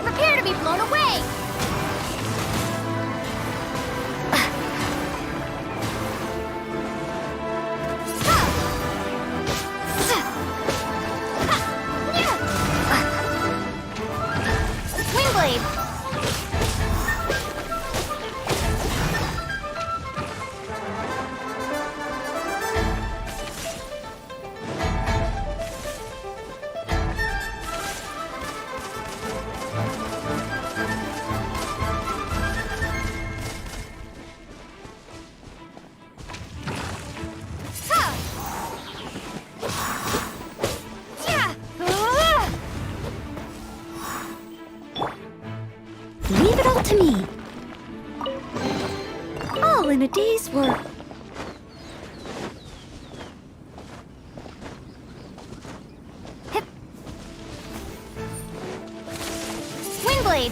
Prepare to be blown away! Wingblade! Leave it all to me. All in a day's work. Wingblade!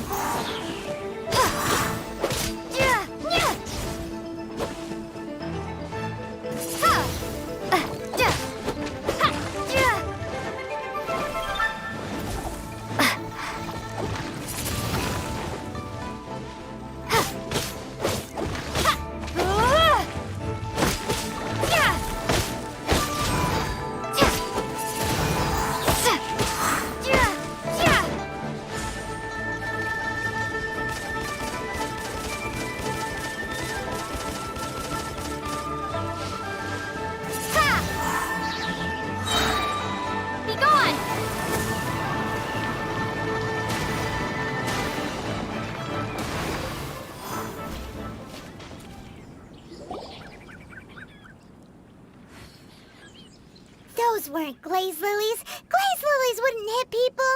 Those weren't glaze lilies. Glaze lilies wouldn't hit people.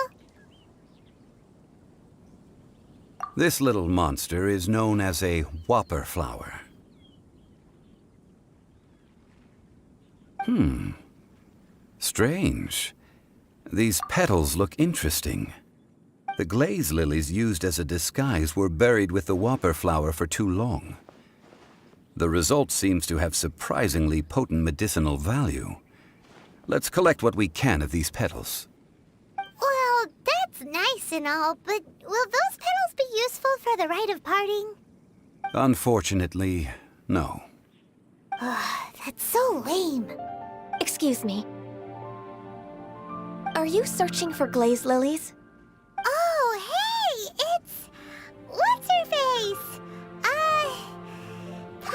This little monster is known as a whopper flower. Strange. These petals look interesting. The glaze lilies used as a disguise were buried with the whopper flower for too long. The result seems to have surprisingly potent medicinal value. Let's collect what we can of these petals. Well, that's nice and all, but will those petals be useful for the rite of parting? Unfortunately, no. That's so lame. Excuse me. Are you searching for glaze lilies? Oh, hey! It's... What's-her-face?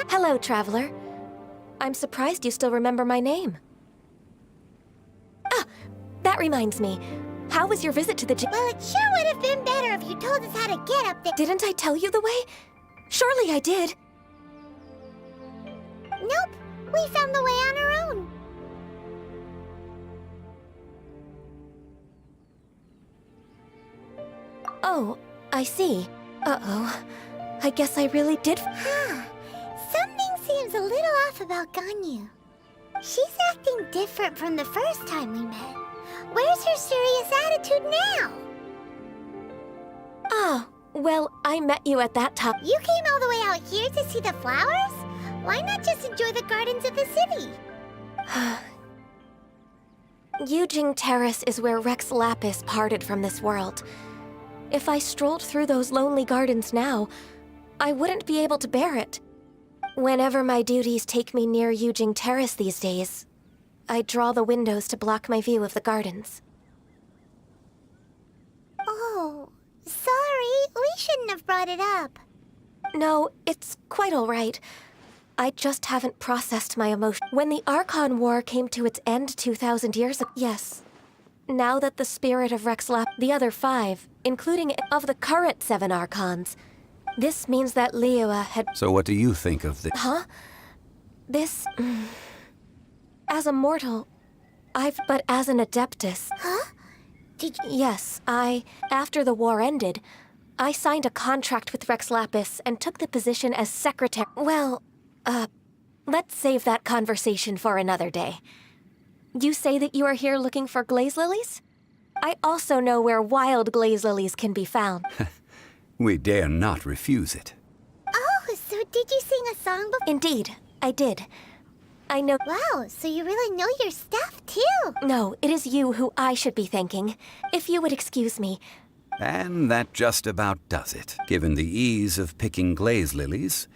Hello, traveler. I'm surprised you still remember my name. Ah, that reminds me. How was your visit to the Well, it sure would have been better if you told us how to get up there. Didn't I tell you the way? Surely I did. Nope, we found the way on our own. Oh, I see. Uh-oh. I guess I really did. Something seems a little off about Ganyu. She's acting different from the first time we met. Where's her serious attitude now? Ah, well, I met you at that time. You came all the way out here to see the flowers? Why not just enjoy the gardens of the city? Yujing Terrace is where Rex Lapis parted from this world. If I strolled through those lonely gardens now, I wouldn't be able to bear it. Whenever my duties take me near Yujing Terrace these days, I draw the windows to block my view of the gardens. Oh, sorry. We shouldn't have brought it up. No, it's quite all right. I just haven't processed my emotion. When the Archon War came to its end 2,000 years ago, yes. Now that the spirit of Rex the other 5, including of the current 7 Archons, this means that Liyue had... So what do you think of the... Huh? This... As a mortal, but as an Adeptus... Huh? Did you... Yes, after the war ended, I signed a contract with Rex Lapis and took the position as secretary... Well, let's save that conversation for another day. You say that you are here looking for glaze lilies? I also know where wild glaze lilies can be found. We dare not refuse it. Oh, so did you sing a song before? Indeed, I did. I know... Wow, so you really know your stuff, too. No, it is you who I should be thanking. If you would excuse me. And that just about does it. Given the ease of picking glaze lilies,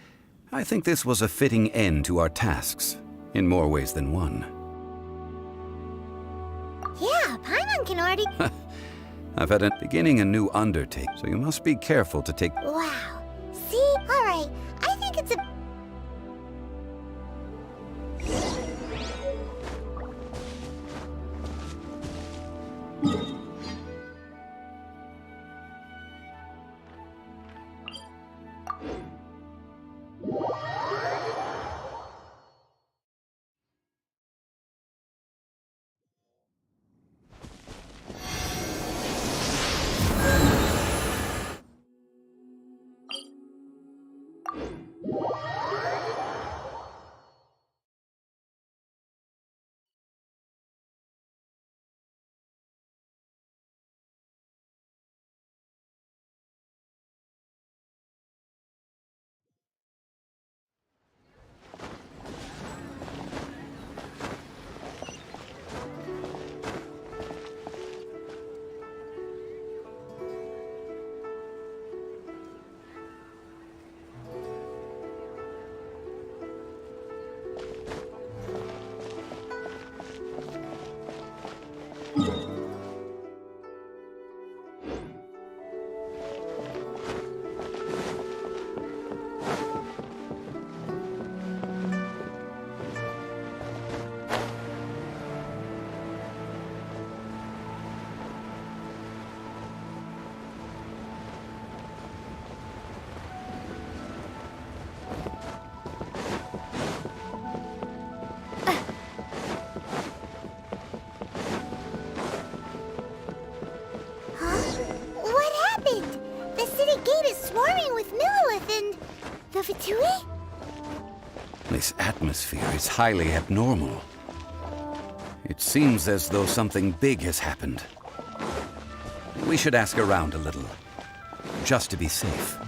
I think this was a fitting end to our tasks, in more ways than one. Yeah, Paimon can already... I've had beginning a new undertaking, so you must be careful to take... Wow. See? Alright, I think it's a... This atmosphere is highly abnormal. It seems as though something big has happened. We should ask around a little, just to be safe.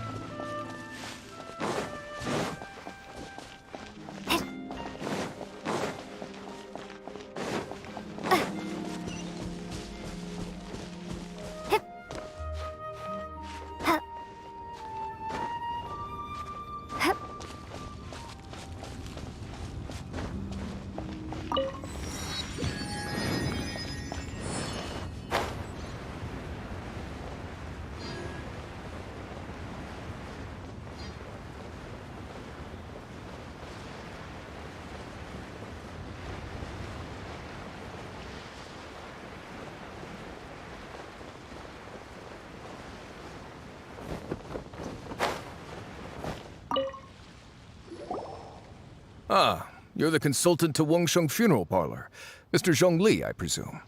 Ah, you're the consultant to Wengsheng Funeral Parlor. Mr. Zhongli, I presume.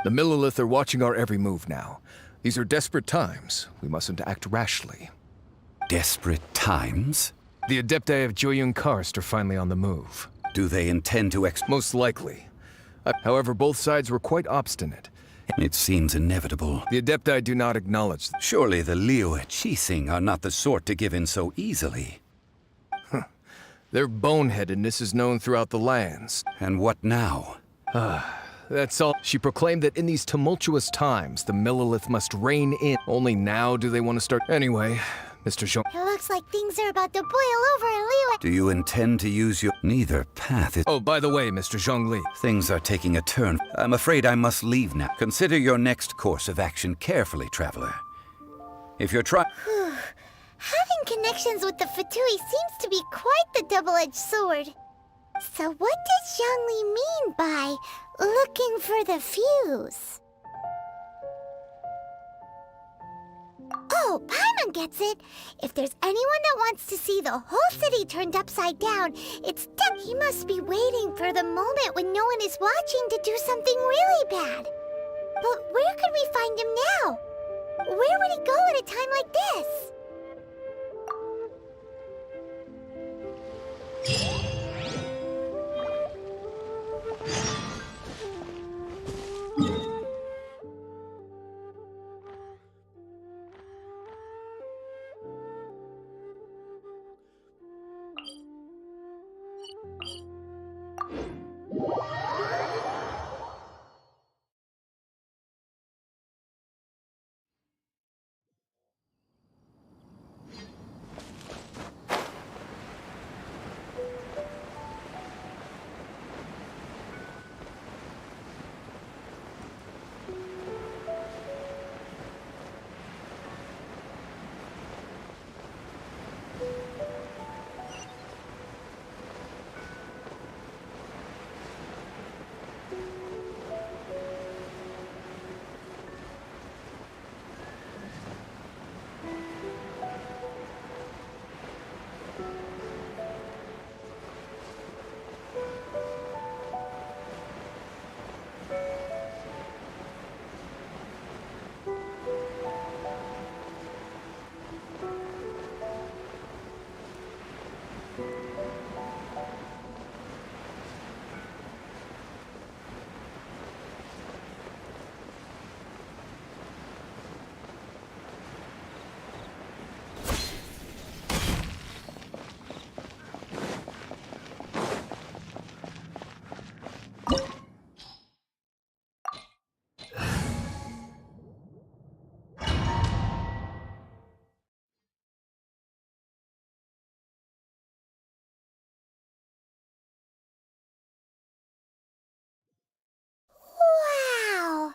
The Millilith are watching our every move now. These are desperate times. We mustn't act rashly. Desperate times? The Adepti of Joyun Karst are finally on the move. Do they intend to Most likely. However, both sides were quite obstinate. It seems inevitable. The Adepti do not acknowledge. Surely the Liyue Qixing are not the sort to give in so easily. Their boneheadedness is known throughout the lands. And what now? That's all. She proclaimed that in these tumultuous times, the Millilith must reign in. Only now do they want to start. Anyway, Mr. Zhong. It looks like things are about to boil over in Liyue. Do you intend to use your... Neither path is... Oh, by the way, Mr. Zhongli. Things are taking a turn. I'm afraid I must leave now. Consider your next course of action carefully, traveler. If you're trying... Having connections with the Fatui seems to be quite the double-edged sword. So what does Zhongli mean by looking for the fuse? Oh, Paimon gets it. If there's anyone that wants to see the whole city turned upside down, it's Death. He must be waiting for the moment when no one is watching to do something really bad. But where could we find him now? Where would he go at a time like this? Wow!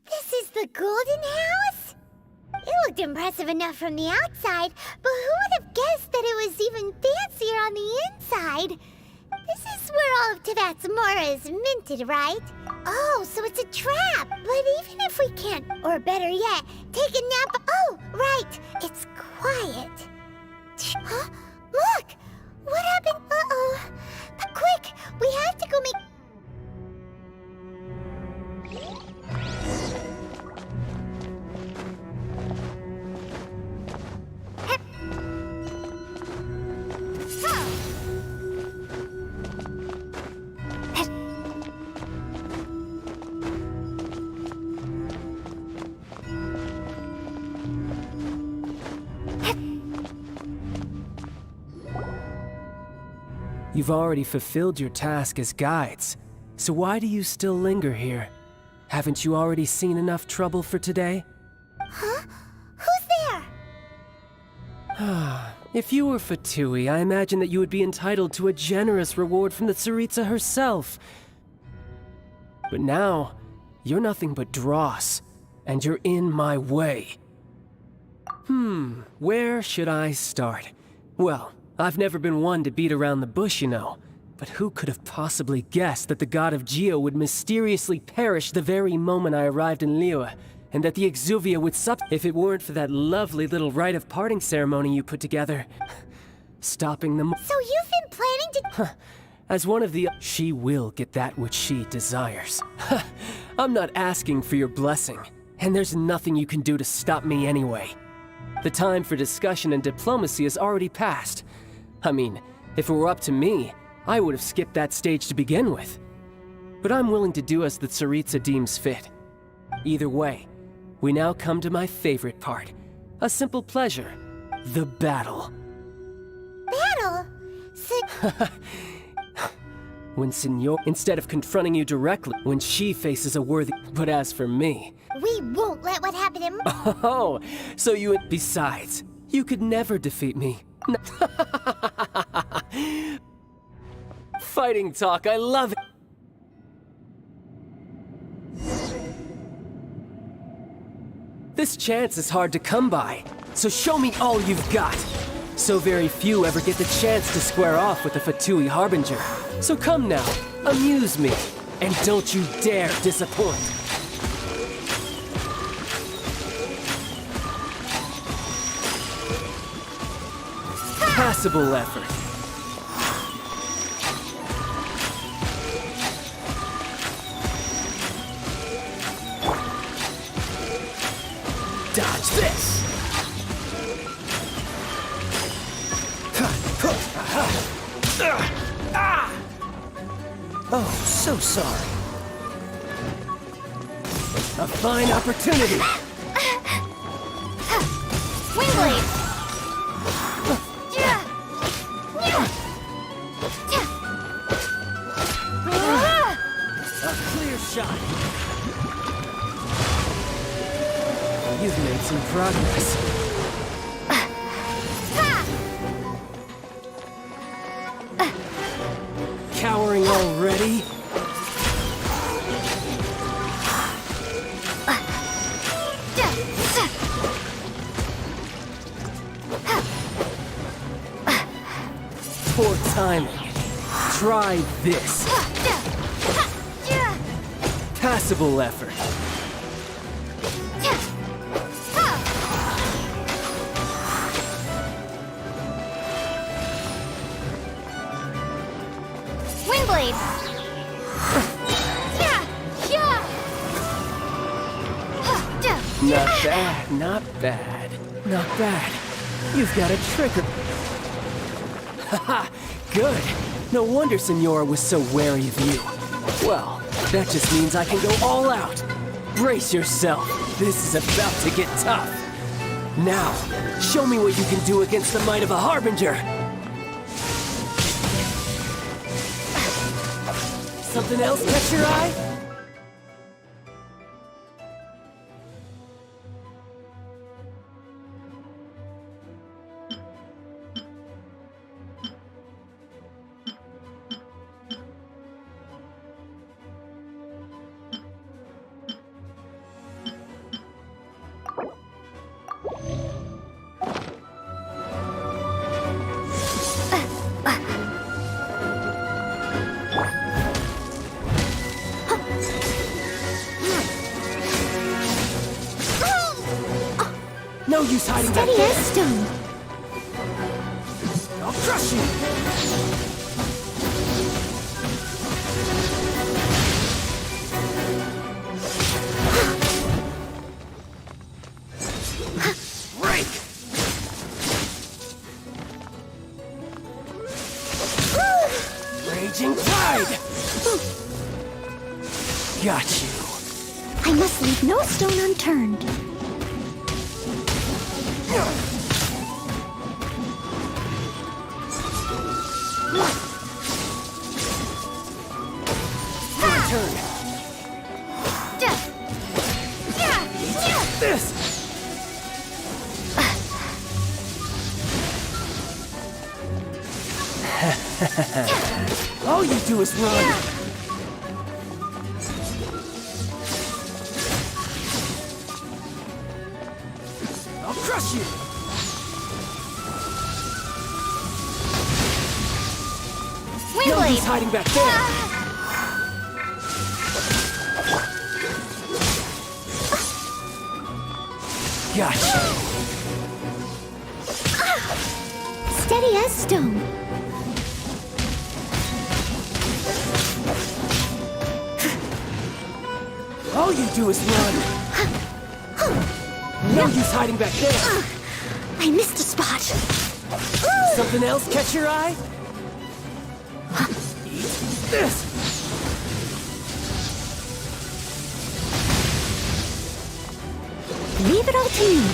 This is the Golden House? It looked impressive enough from the outside, but who would have guessed that it was even fancier on the inside? This is where all of Teyvat's mora is minted, right? Oh, so it's a trap! But even if we can't, or better yet, take a nap... Oh, right! It's quiet. Huh? Look! What happened? Uh-oh. Quick! We have to go make... You've already fulfilled your task as guides, so why do you still linger here? Haven't you already seen enough trouble for today? Huh? Who's there? If you were Fatui, I imagine that you would be entitled to a generous reward from the Tsaritsa herself. But now, you're nothing but dross, and you're in my way. Where should I start? Well, I've never been one to beat around the bush, you know. But who could have possibly guessed that the god of Geo would mysteriously perish the very moment I arrived in Liyue, and that the Exuvia would if it weren't for that lovely little rite of parting ceremony you put together. stopping them. So you've been planning to... As one of the... She will get that which she desires. I'm not asking for your blessing, and there's nothing you can do to stop me anyway. The time for discussion and diplomacy has already passed. I mean, if it were up to me, I would have skipped that stage to begin with. But I'm willing to do as the Tsaritsa deems fit. Either way, we now come to my favorite part. A simple pleasure. The battle. Battle? When Senor, instead of confronting you directly, when she faces a worthy... But as for me... We won't let what happened to... Oh, so you... Besides, you could never defeat me. Fighting talk, I love it. This chance is hard to come by, so show me all you've got. So very few ever get the chance to square off with the Fatui Harbinger. So come now, amuse me, and don't you dare disappoint. Passable effort. Dodge this! Oh, so sorry. A fine opportunity. Wingblade! A clear shot. You've made some progress. Cowering already? Poor timing. Try this. Passable effort. Wingblade! Not bad, not bad, not bad. You've got a trigger. Haha, good. No wonder Senora was so wary of you. Well, that just means I can go all out. Brace yourself. This is about to get tough. Now, show me what you can do against the might of a Harbinger. Something else catch your eye? No use hiding back Steady there. as stone. I'll crush you. Break. Raging tide. Got you. I must leave no stone unturned. My turn. This. All you do is run. I'll crush you. No use hiding back there. Gotcha. steady as stone. All you do is run. No use hiding back there. I missed a spot. Something else catch your eye? Eat this. Leave it all to me.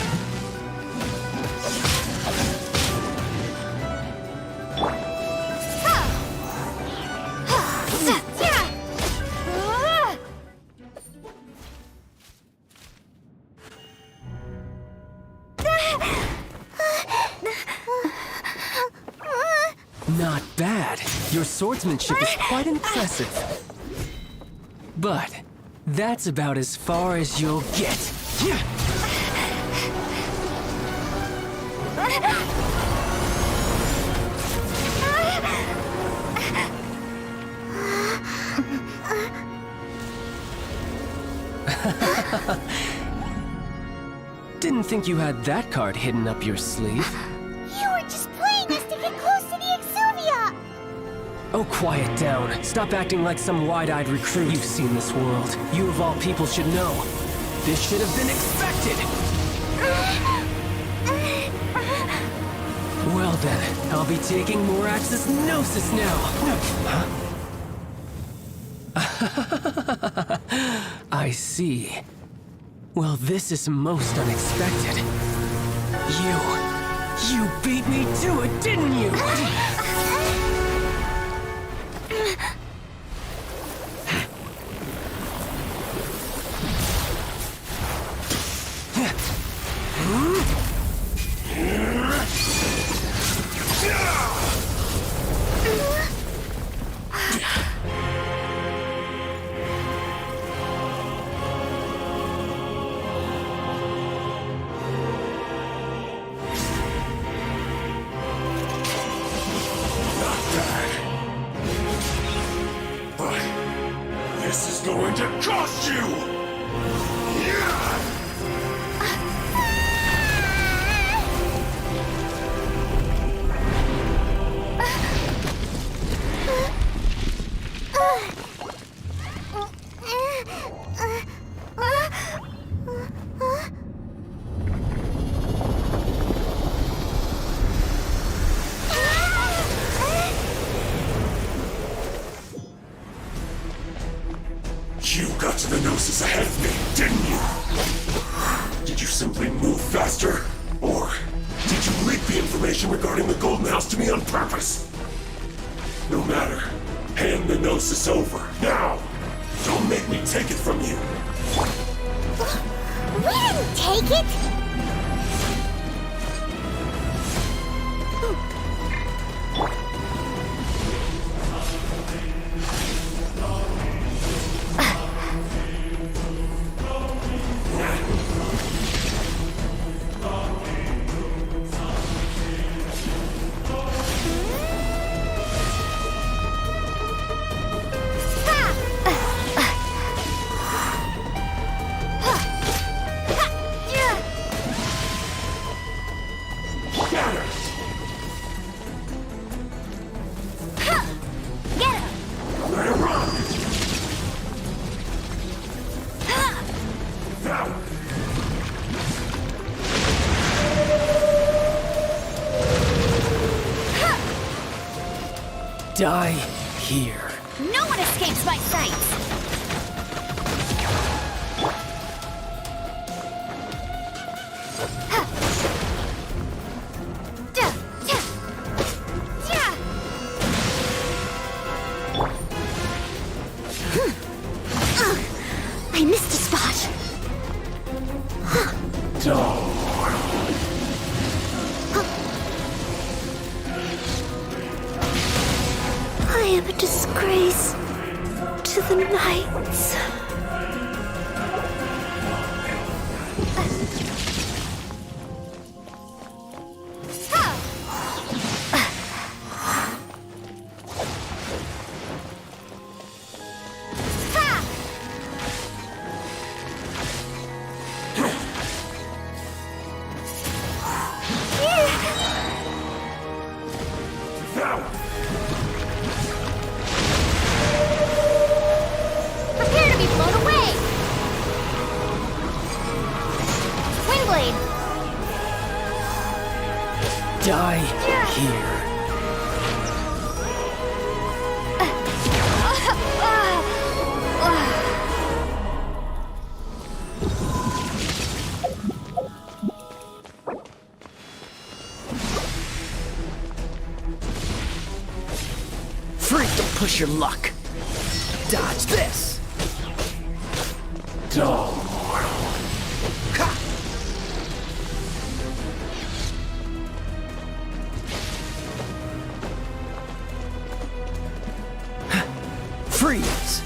Not bad. Your swordsmanship is quite impressive. But that's about as far as you'll get. Didn't think you had that card hidden up your sleeve. You were just playing us to get close to the Exuvia! Oh, quiet down. Stop acting like some wide-eyed recruit. You've seen this world. You of all people should know. This should have been expected! Well then, I'll be taking Morax's Gnosis now. I see. Well, this is most unexpected. You beat me to it, didn't you? This is going to cost you! You got to the Gnosis ahead of me, didn't you? Did you simply move faster? Or did you leak the information regarding the Golden House to me on purpose? No matter. Hand the Gnosis over, now! Don't make me take it from you! We didn't take it! Die here. No one escapes my sight! I missed a spot. I am a disgrace to the Knights. Keyblade! Die here. Freak, don't push your luck. Dodge this. Dull. Freeze.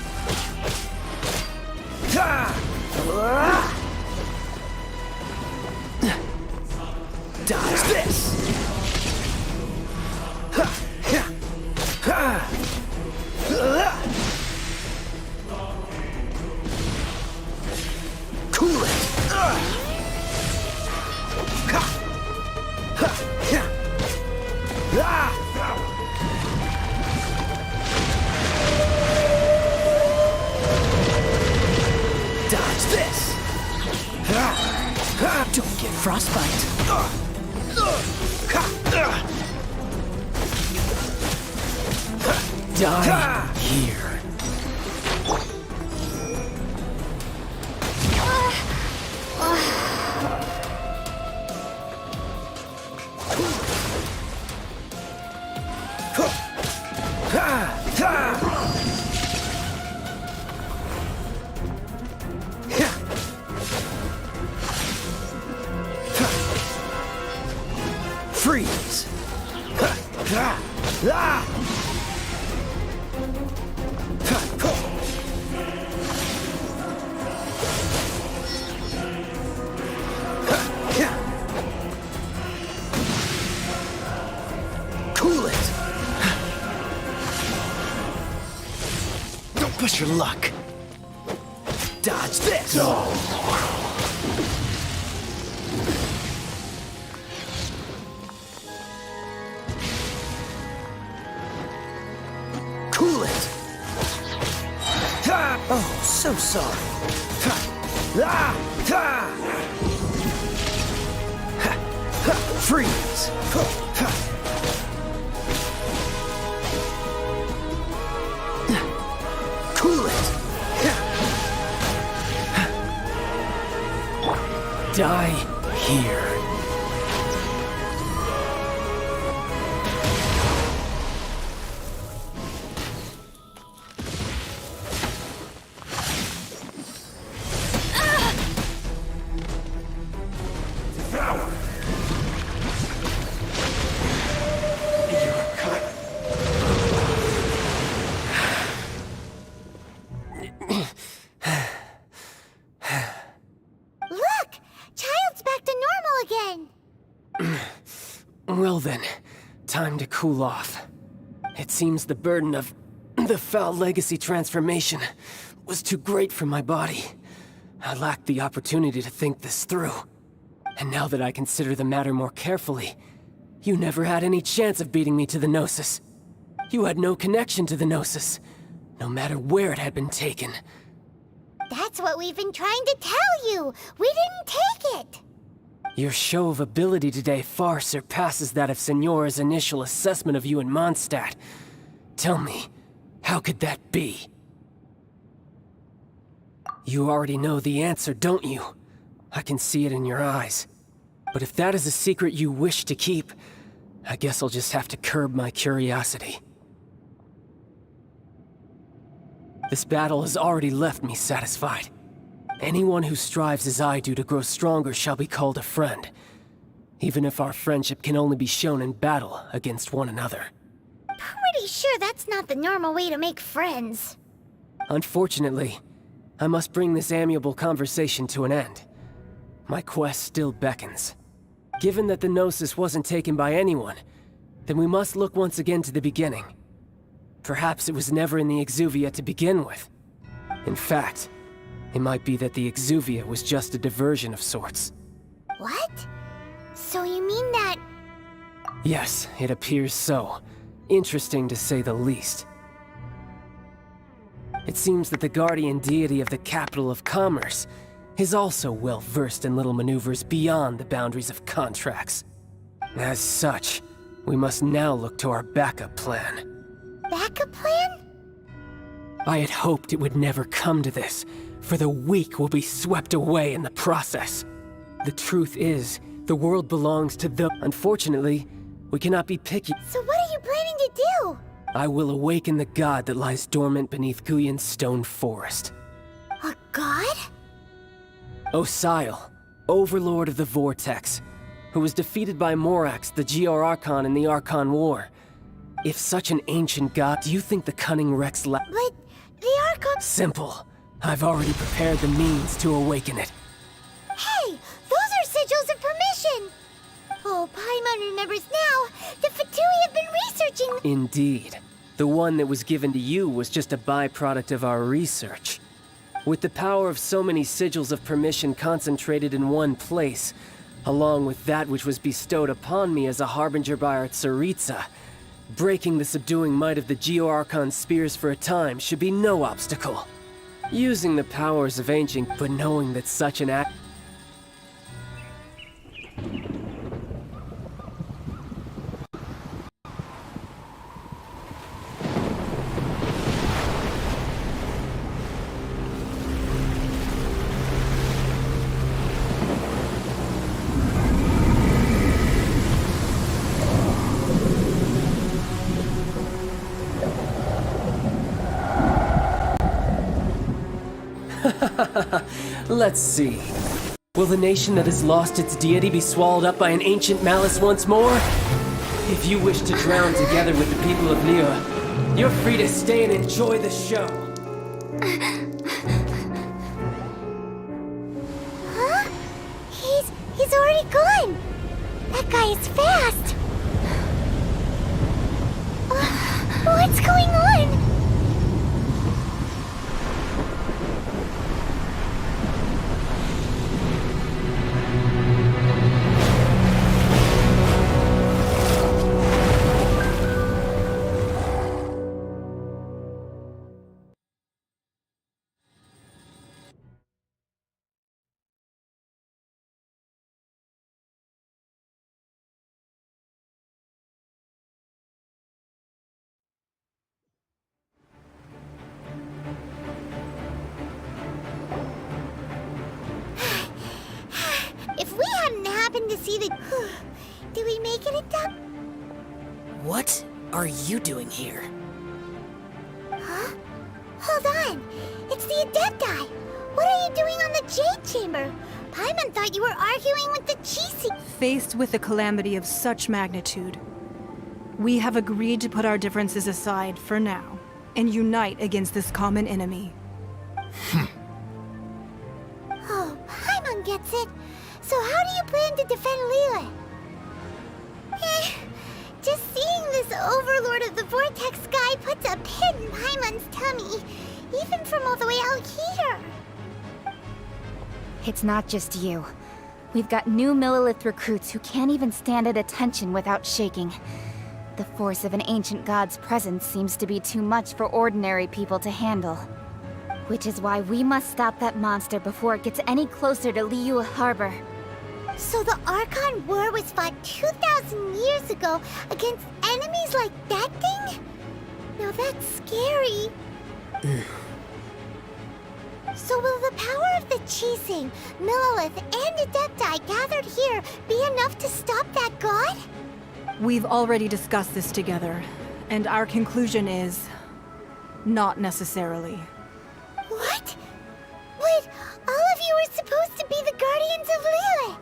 Dodge this. Cool it. Dodge this. Don't get frostbite. Die here. Freeze. Cool it. Don't push your luck. Dodge this. Cool it. Oh, so sorry. Freeze. Cool it. Die here. Devour. You're cut. Look! Child's back to normal again! Well then, time to cool off. It seems the burden of the foul legacy transformation was too great for my body. I lacked the opportunity to think this through. And now that I consider the matter more carefully, you never had any chance of beating me to the Gnosis. You had no connection to the Gnosis, no matter where it had been taken. That's what we've been trying to tell you! We didn't take it! Your show of ability today far surpasses that of Signora's initial assessment of you in Mondstadt. Tell me, how could that be? You already know the answer, don't you? I can see it in your eyes. But if that is a secret you wish to keep, I guess I'll just have to curb my curiosity. This battle has already left me satisfied. Anyone who strives as I do to grow stronger shall be called a friend, even if our friendship can only be shown in battle against one another. Pretty sure that's not the normal way to make friends. Unfortunately, I must bring this amiable conversation to an end. My quest still beckons. Given that the Gnosis wasn't taken by anyone, then we must look once again to the beginning. Perhaps it was never in the Exuvia to begin with. In fact, it might be that the Exuvia was just a diversion of sorts. What? So you mean that... Yes, it appears so. Interesting to say the least. It seems that the guardian deity of the capital of commerce is also well versed in little maneuvers beyond the boundaries of contracts. As such, we must now look to our backup plan. Backup plan? I had hoped it would never come to this, for the weak will be swept away in the process. The truth is, the world belongs to the... Unfortunately, we cannot be picky. So what are you planning to do? I will awaken the god that lies dormant beneath Guyon's stone forest. A god? Osile, overlord of the Vortex, who was defeated by Morax, the GR Archon in the Archon War. If such an ancient god, do you think the cunning But the Archon... Simple. I've already prepared the means to awaken it. Hey! Those are sigils of permission! Oh, Paimon remembers now! The Fatui have been researching... Indeed. The one that was given to you was just a byproduct of our research. With the power of so many sigils of permission concentrated in one place, along with that which was bestowed upon me as a harbinger by our Tsaritsa, breaking the subduing might of the Geo-Archon spears for a time should be no obstacle. Using the powers of ancient, but knowing that such an act... Let's see. Will the nation that has lost its deity be swallowed up by an ancient malice once more? If you wish to drown together with the people of Liyue, you're free to stay and enjoy the show. Huh? He's already gone! That guy is fast! What's going on? If we hadn't happened to see the... Did we make it in time? What are you doing here? Huh? Hold on. It's the Adepti. What are you doing on the Jade Chamber? Paimon thought you were arguing with the Chisi. Faced with a calamity of such magnitude, we have agreed to put our differences aside for now and unite against this common enemy. Oh, Paimon gets it. So how do you plan to defend Liyue? Just seeing this overlord of the Vortex guy puts a pit in Paimon's tummy, even from all the way out here. It's not just you. We've got new Millilith recruits who can't even stand at attention without shaking. The force of an ancient god's presence seems to be too much for ordinary people to handle. Which is why we must stop that monster before it gets any closer to Liyue Harbor. So the Archon War was fought 2,000 years ago against enemies like that thing? Now that's scary. So will the power of the Chising, Millilith, and Adepti gathered here be enough to stop that god? We've already discussed this together, and our conclusion is... not necessarily. What? But all of you are supposed to be the Guardians of Liyue.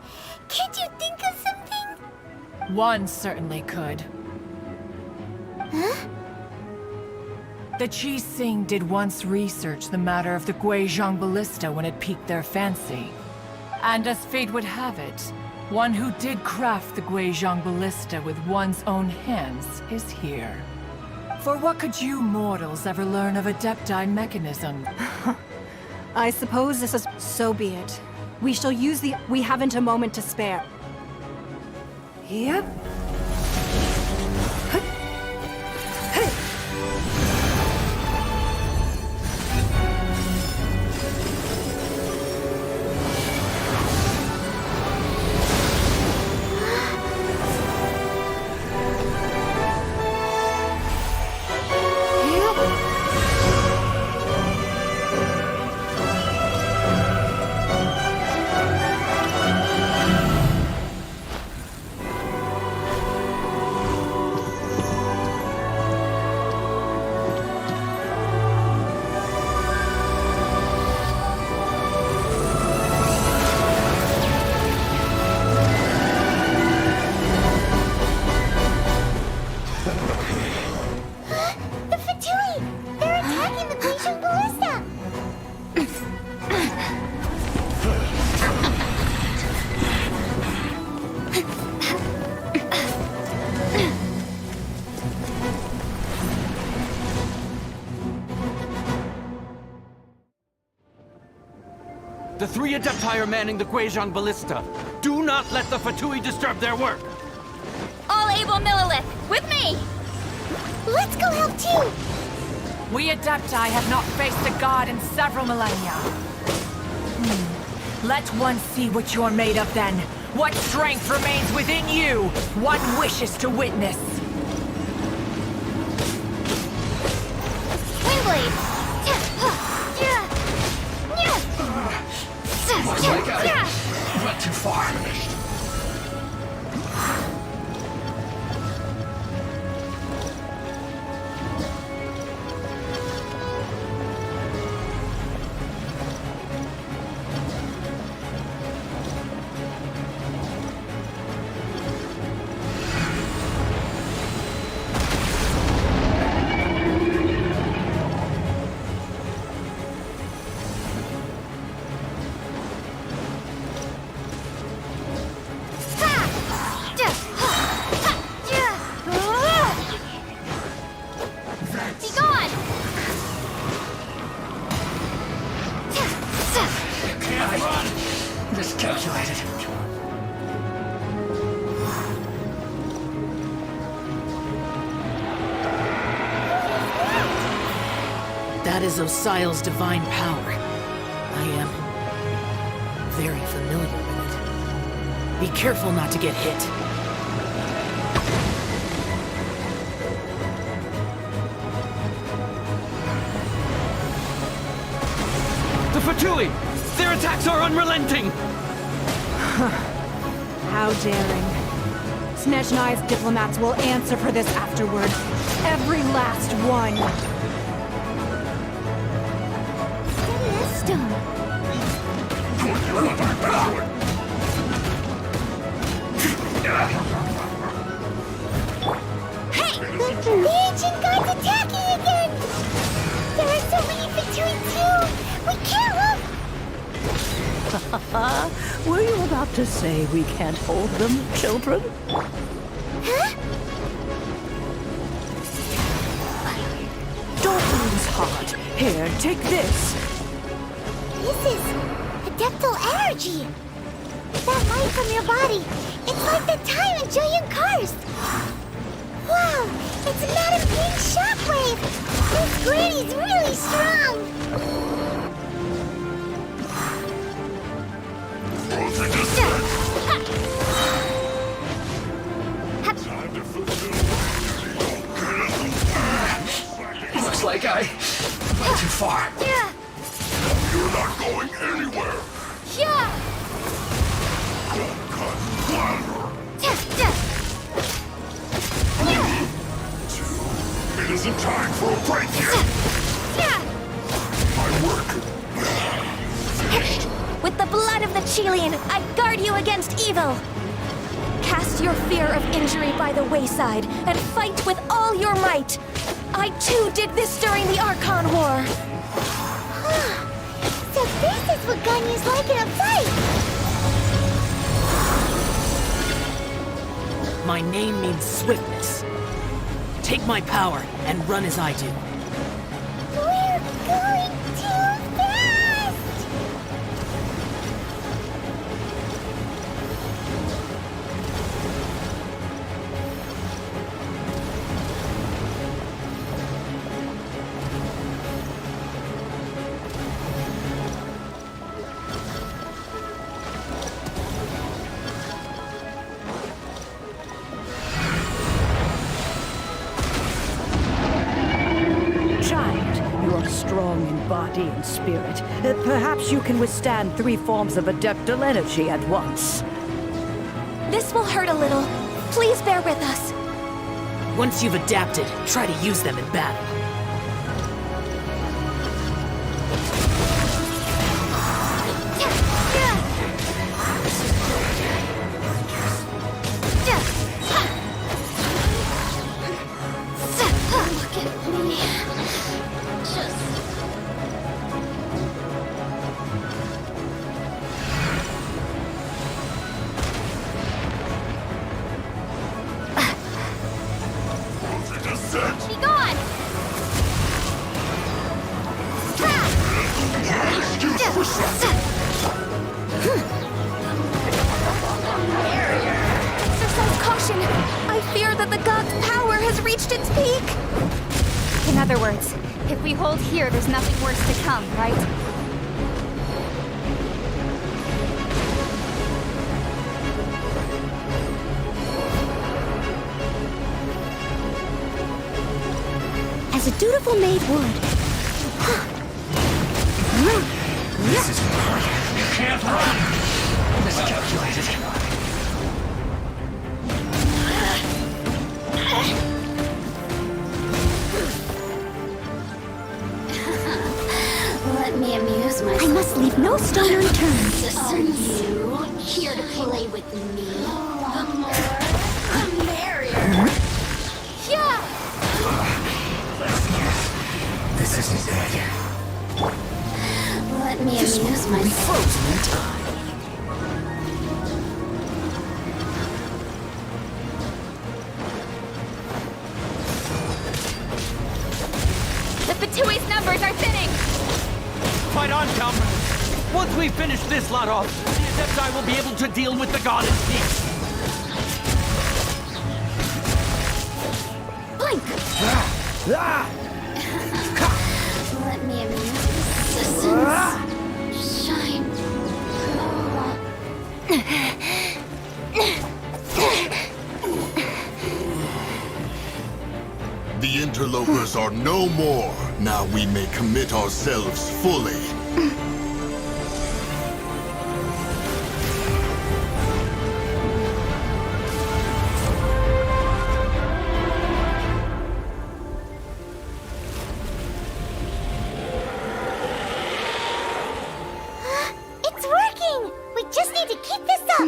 Can't you think of something? One certainly could. Huh? The Chi-Sing did once research the matter of the Guizhong Ballista when it piqued their fancy. And as fate would have it, one who did craft the Guizhong Ballista with one's own hands is here. For what could you mortals ever learn of Adepti mechanism? I suppose this is... so be it. We shall use the... We haven't a moment to spare. Yep. Three Adepti are manning the Guizhong Ballista. Do not let the Fatui disturb their work. All able Millilith, with me! Let's go help too! We Adepti have not faced a god in several millennia. Let one see what you're made of then. What strength remains within you? One wishes to witness. Windblade! Looks like I went too far. Miscalculated. That is Osial's divine power. I am very familiar with it. Be careful not to get hit. The Fatui! Their attacks are unrelenting! How daring. Snezhnai's diplomats will answer for this afterward. Every last one. Steady as stone. Hey! The ancient god's attacking again! There are so many Fatui too! We can't look! Were you about to say we can't hold them, children? Huh? Don't lose heart. Here, take this. This is adeptal energy! That light from your body, it's like the time in Julian Cars! Wow, it's Madame Ping's shockwave! This granny's really strong! Looks like I went too far. You're not going anywhere. Yeah! It isn't time for a break yet. My work finished. With the blood of the Chilean, I guard you against evil. Cast your fear of injury by the wayside and fight with all your might. I too did this during the Archon War. So this is what Ganyu's like in a fight! My name means swiftness. Take my power and run as I do. We're going too fast! Strong in body and spirit. Perhaps you can withstand 3 forms of adeptal energy at once. This will hurt a little. Please bear with us. Once you've adapted, try to use them in battle. Look at me. Just... Just said. Be gone! speak! In other words, if we hold here, there's nothing worse to come, right? As a dutiful maid would. This isn't hard. You can't run! Miscalculated. Let me amuse myself. I must leave no stone unturned. Are you here to play with me? The more, the merrier. Yeah! This isn't dead. Let me amuse myself. Frozen in time. The Fatui's numbers are thinning! Fight on, comrades! Once we finish this lot off, the Adepti will be able to deal with the god in peace. Blink! Let me amuse myself. Shine. The interlopers are no more. Now we may commit ourselves fully. It's working! We just need to keep this up!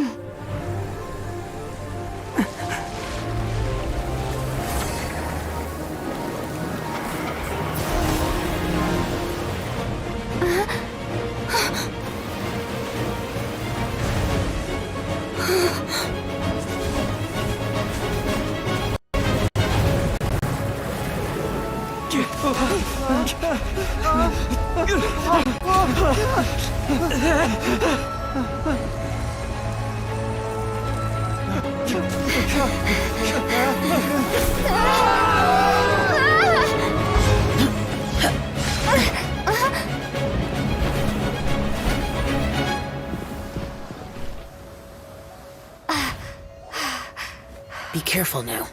Be careful now.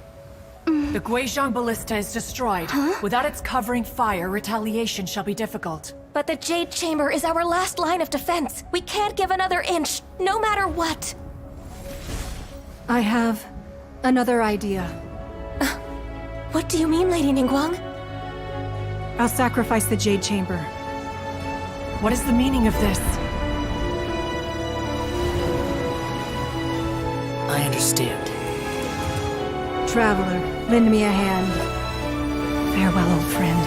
The Guizhong Ballista is destroyed. Without its covering fire, retaliation shall be difficult. But the Jade Chamber is our last line of defense. We can't give another inch, no matter what. I have another idea. What do you mean, Lady Ningguang? I'll sacrifice the Jade Chamber. What is the meaning of this? I understand. Traveler, lend me a hand. Farewell, old friend.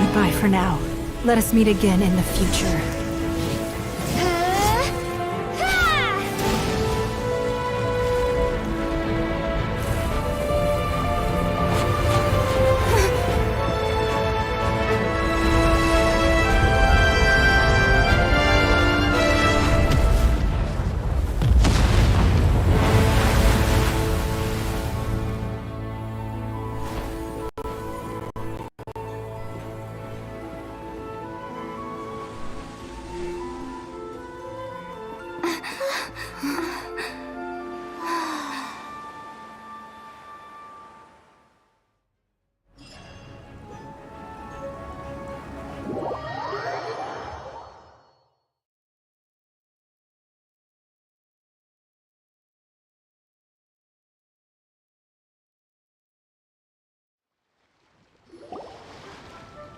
Goodbye for now. Let us meet again in the future.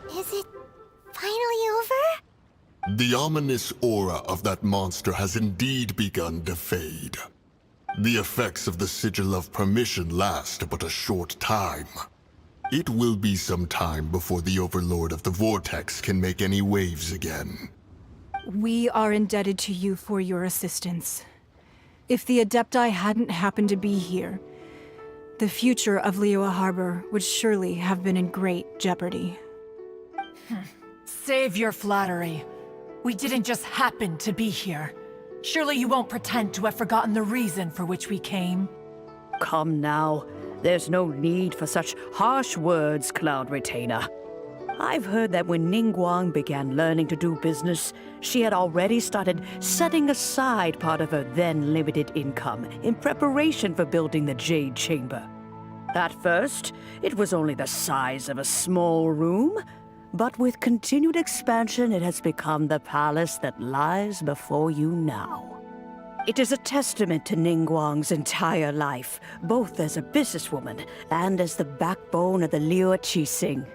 Is it finally over? The ominous aura of that monster has indeed begun to fade. The effects of the Sigil of Permission last but a short time. It will be some time before the Overlord of the Vortex can make any waves again. We are indebted to you for your assistance. If the Adepti hadn't happened to be here, the future of Liyue Harbor would surely have been in great jeopardy. Save your flattery. We didn't just happen to be here. Surely you won't pretend to have forgotten the reason for which we came. Come now. There's no need for such harsh words, Cloud Retainer. I've heard that when Ningguang began learning to do business, she had already started setting aside part of her then limited income in preparation for building the Jade Chamber. At first, it was only the size of a small room, but with continued expansion, it has become the palace that lies before you now. It is a testament to Ningguang's entire life, both as a businesswoman and as the backbone of the Liyue Qixing.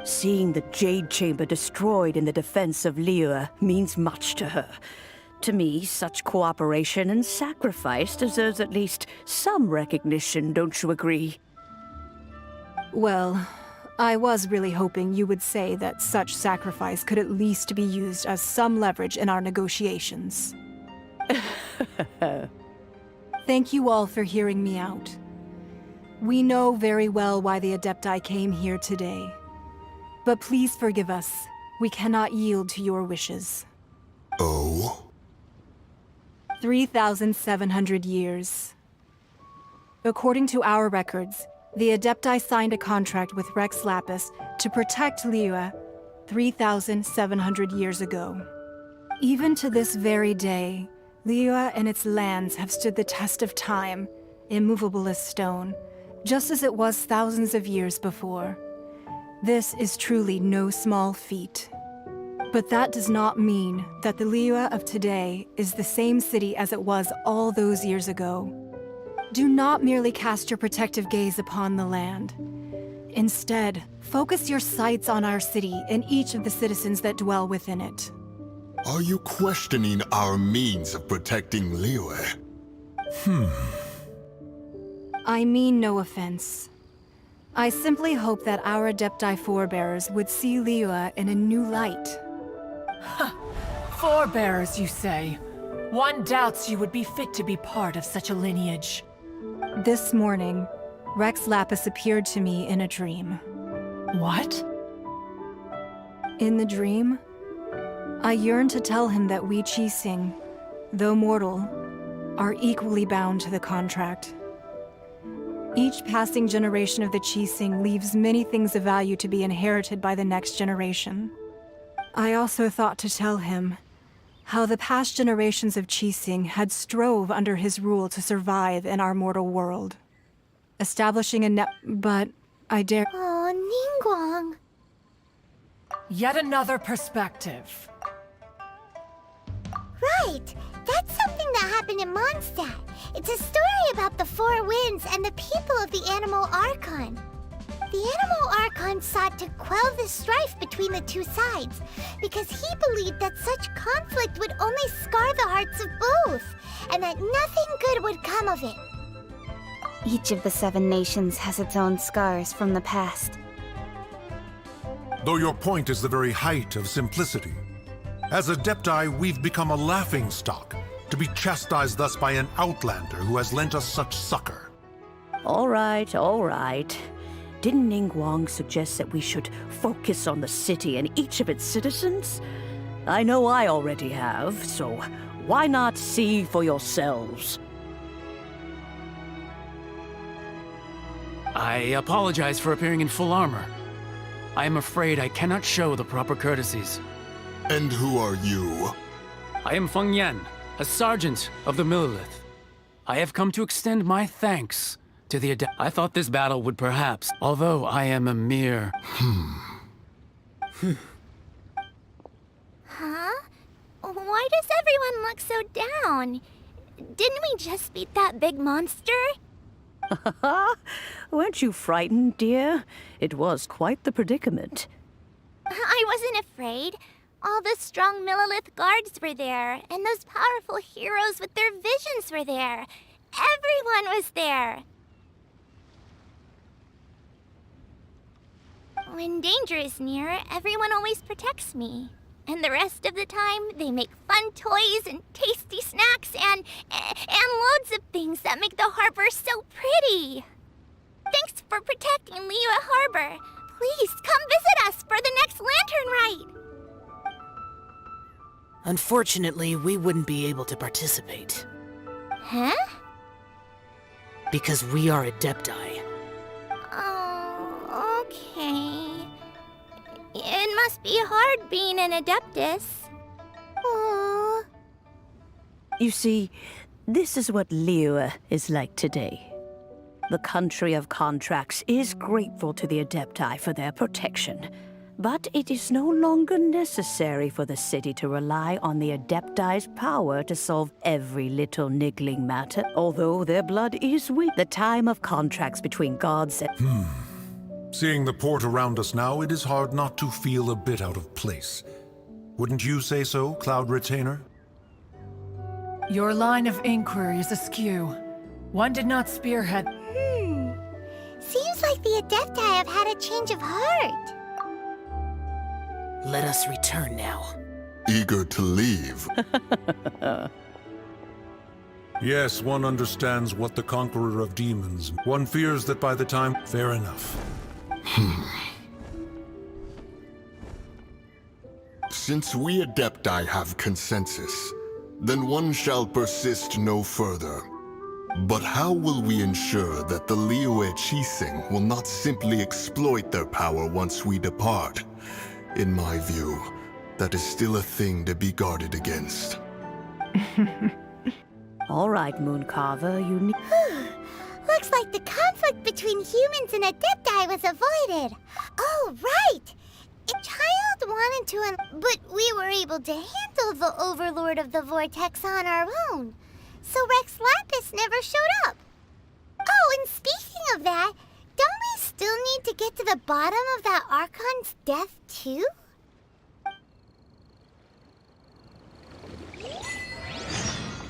Seeing the Jade Chamber destroyed in the defense of Liyue means much to her. To me, such cooperation and sacrifice deserves at least some recognition, don't you agree? Well, I was really hoping you would say that such sacrifice could at least be used as some leverage in our negotiations. Thank you all for hearing me out. We know very well why the Adepti came here today. But please forgive us. We cannot yield to your wishes. Oh? 3,700 years. According to our records, the Adepti signed a contract with Rex Lapis to protect Liyue 3,700 years ago. Even to this very day, Liyue and its lands have stood the test of time, immovable as stone, just as it was thousands of years before. This is truly no small feat. But that does not mean that the Liyue of today is the same city as it was all those years ago. Do not merely cast your protective gaze upon the land. Instead, focus your sights on our city and each of the citizens that dwell within it. Are you questioning our means of protecting Liyue? I mean no offense. I simply hope that our Adepti forebears would see Liyue in a new light. Forebearers, you say? One doubts you would be fit to be part of such a lineage. This morning, Rex Lapis appeared to me in a dream. What? In the dream, I yearned to tell him that we Qixing, though mortal, are equally bound to the contract. Each passing generation of the Qixing leaves many things of value to be inherited by the next generation. I also thought to tell him how the past generations of Qixing had strove under his rule to survive in our mortal world, establishing a but I dare— Oh, Ningguang. Yet another perspective. Right! That's something that happened in Mondstadt. It's a story about the Four Winds and the people of the Animal Archon. The Animal Archon sought to quell the strife between the two sides because he believed that such conflict would only scar the hearts of both, and that nothing good would come of it. Each of the 7 nations has its own scars from the past. Though your point is the very height of simplicity. As Adepti, we've become a laughingstock, to be chastised thus by an outlander who has lent us such succor. All right, all right. Didn't Ningguang suggest that we should focus on the city and each of its citizens? I know I already have, so why not see for yourselves? I apologize for appearing in full armor. I am afraid I cannot show the proper courtesies. And who are you? I am Feng Yan, a sergeant of the Millilith. I have come to extend my thanks to the I thought this battle would perhaps, although I am a mere— Huh? Why does everyone look so down? Didn't we just beat that big monster? Weren't you frightened, dear? It was quite the predicament. I wasn't afraid. All the strong Millilith guards were there, and those powerful heroes with their visions were there. Everyone was there. When danger is near, everyone always protects me. And the rest of the time, they make fun toys and tasty snacks and loads of things that make the harbor so pretty. Thanks for protecting Liyue Harbor. Please come visit us for the next lantern rite. Unfortunately, we wouldn't be able to participate. Huh? Because we are Adepti. Oh, okay. It must be hard being an Adeptus. Oh. You see, this is what Liyue is like today. The country of contracts is grateful to the Adepti for their protection, but it is no longer necessary for the city to rely on the Adepti's power to solve every little niggling matter, although their blood is weak. The time of contracts between gods and... Seeing the port around us now, it is hard not to feel a bit out of place. Wouldn't you say so, Cloud Retainer? Your line of inquiry is askew. One did not spearhead... Seems like the Adepti have had a change of heart. Let us return now. Eager to leave. Yes, one understands what the Conqueror of Demons... One fears that by the time... Fair enough. Since we Adepti have consensus, then one shall persist no further. But how will we ensure that the Liyue Qixing will not simply exploit their power once we depart? In my view, that is still a thing to be guarded against. All right, Mooncarver, you need... Looks like the conflict between humans and Adepti was avoided. Oh, right! A child wanted to, but we were able to handle the Overlord of the Vortex on our own. So Rex Lapis never showed up. Oh, and speaking of that, don't we still need to get to the bottom of that Archon's death, too?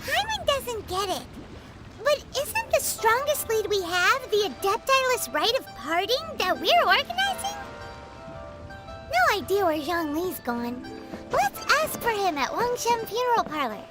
Hyman doesn't get it. But isn't the strongest lead we have the Adeptiless rite of parting that we're organizing? No idea where Zhongli's gone. Let's ask for him at Wangshen Funeral Parlor.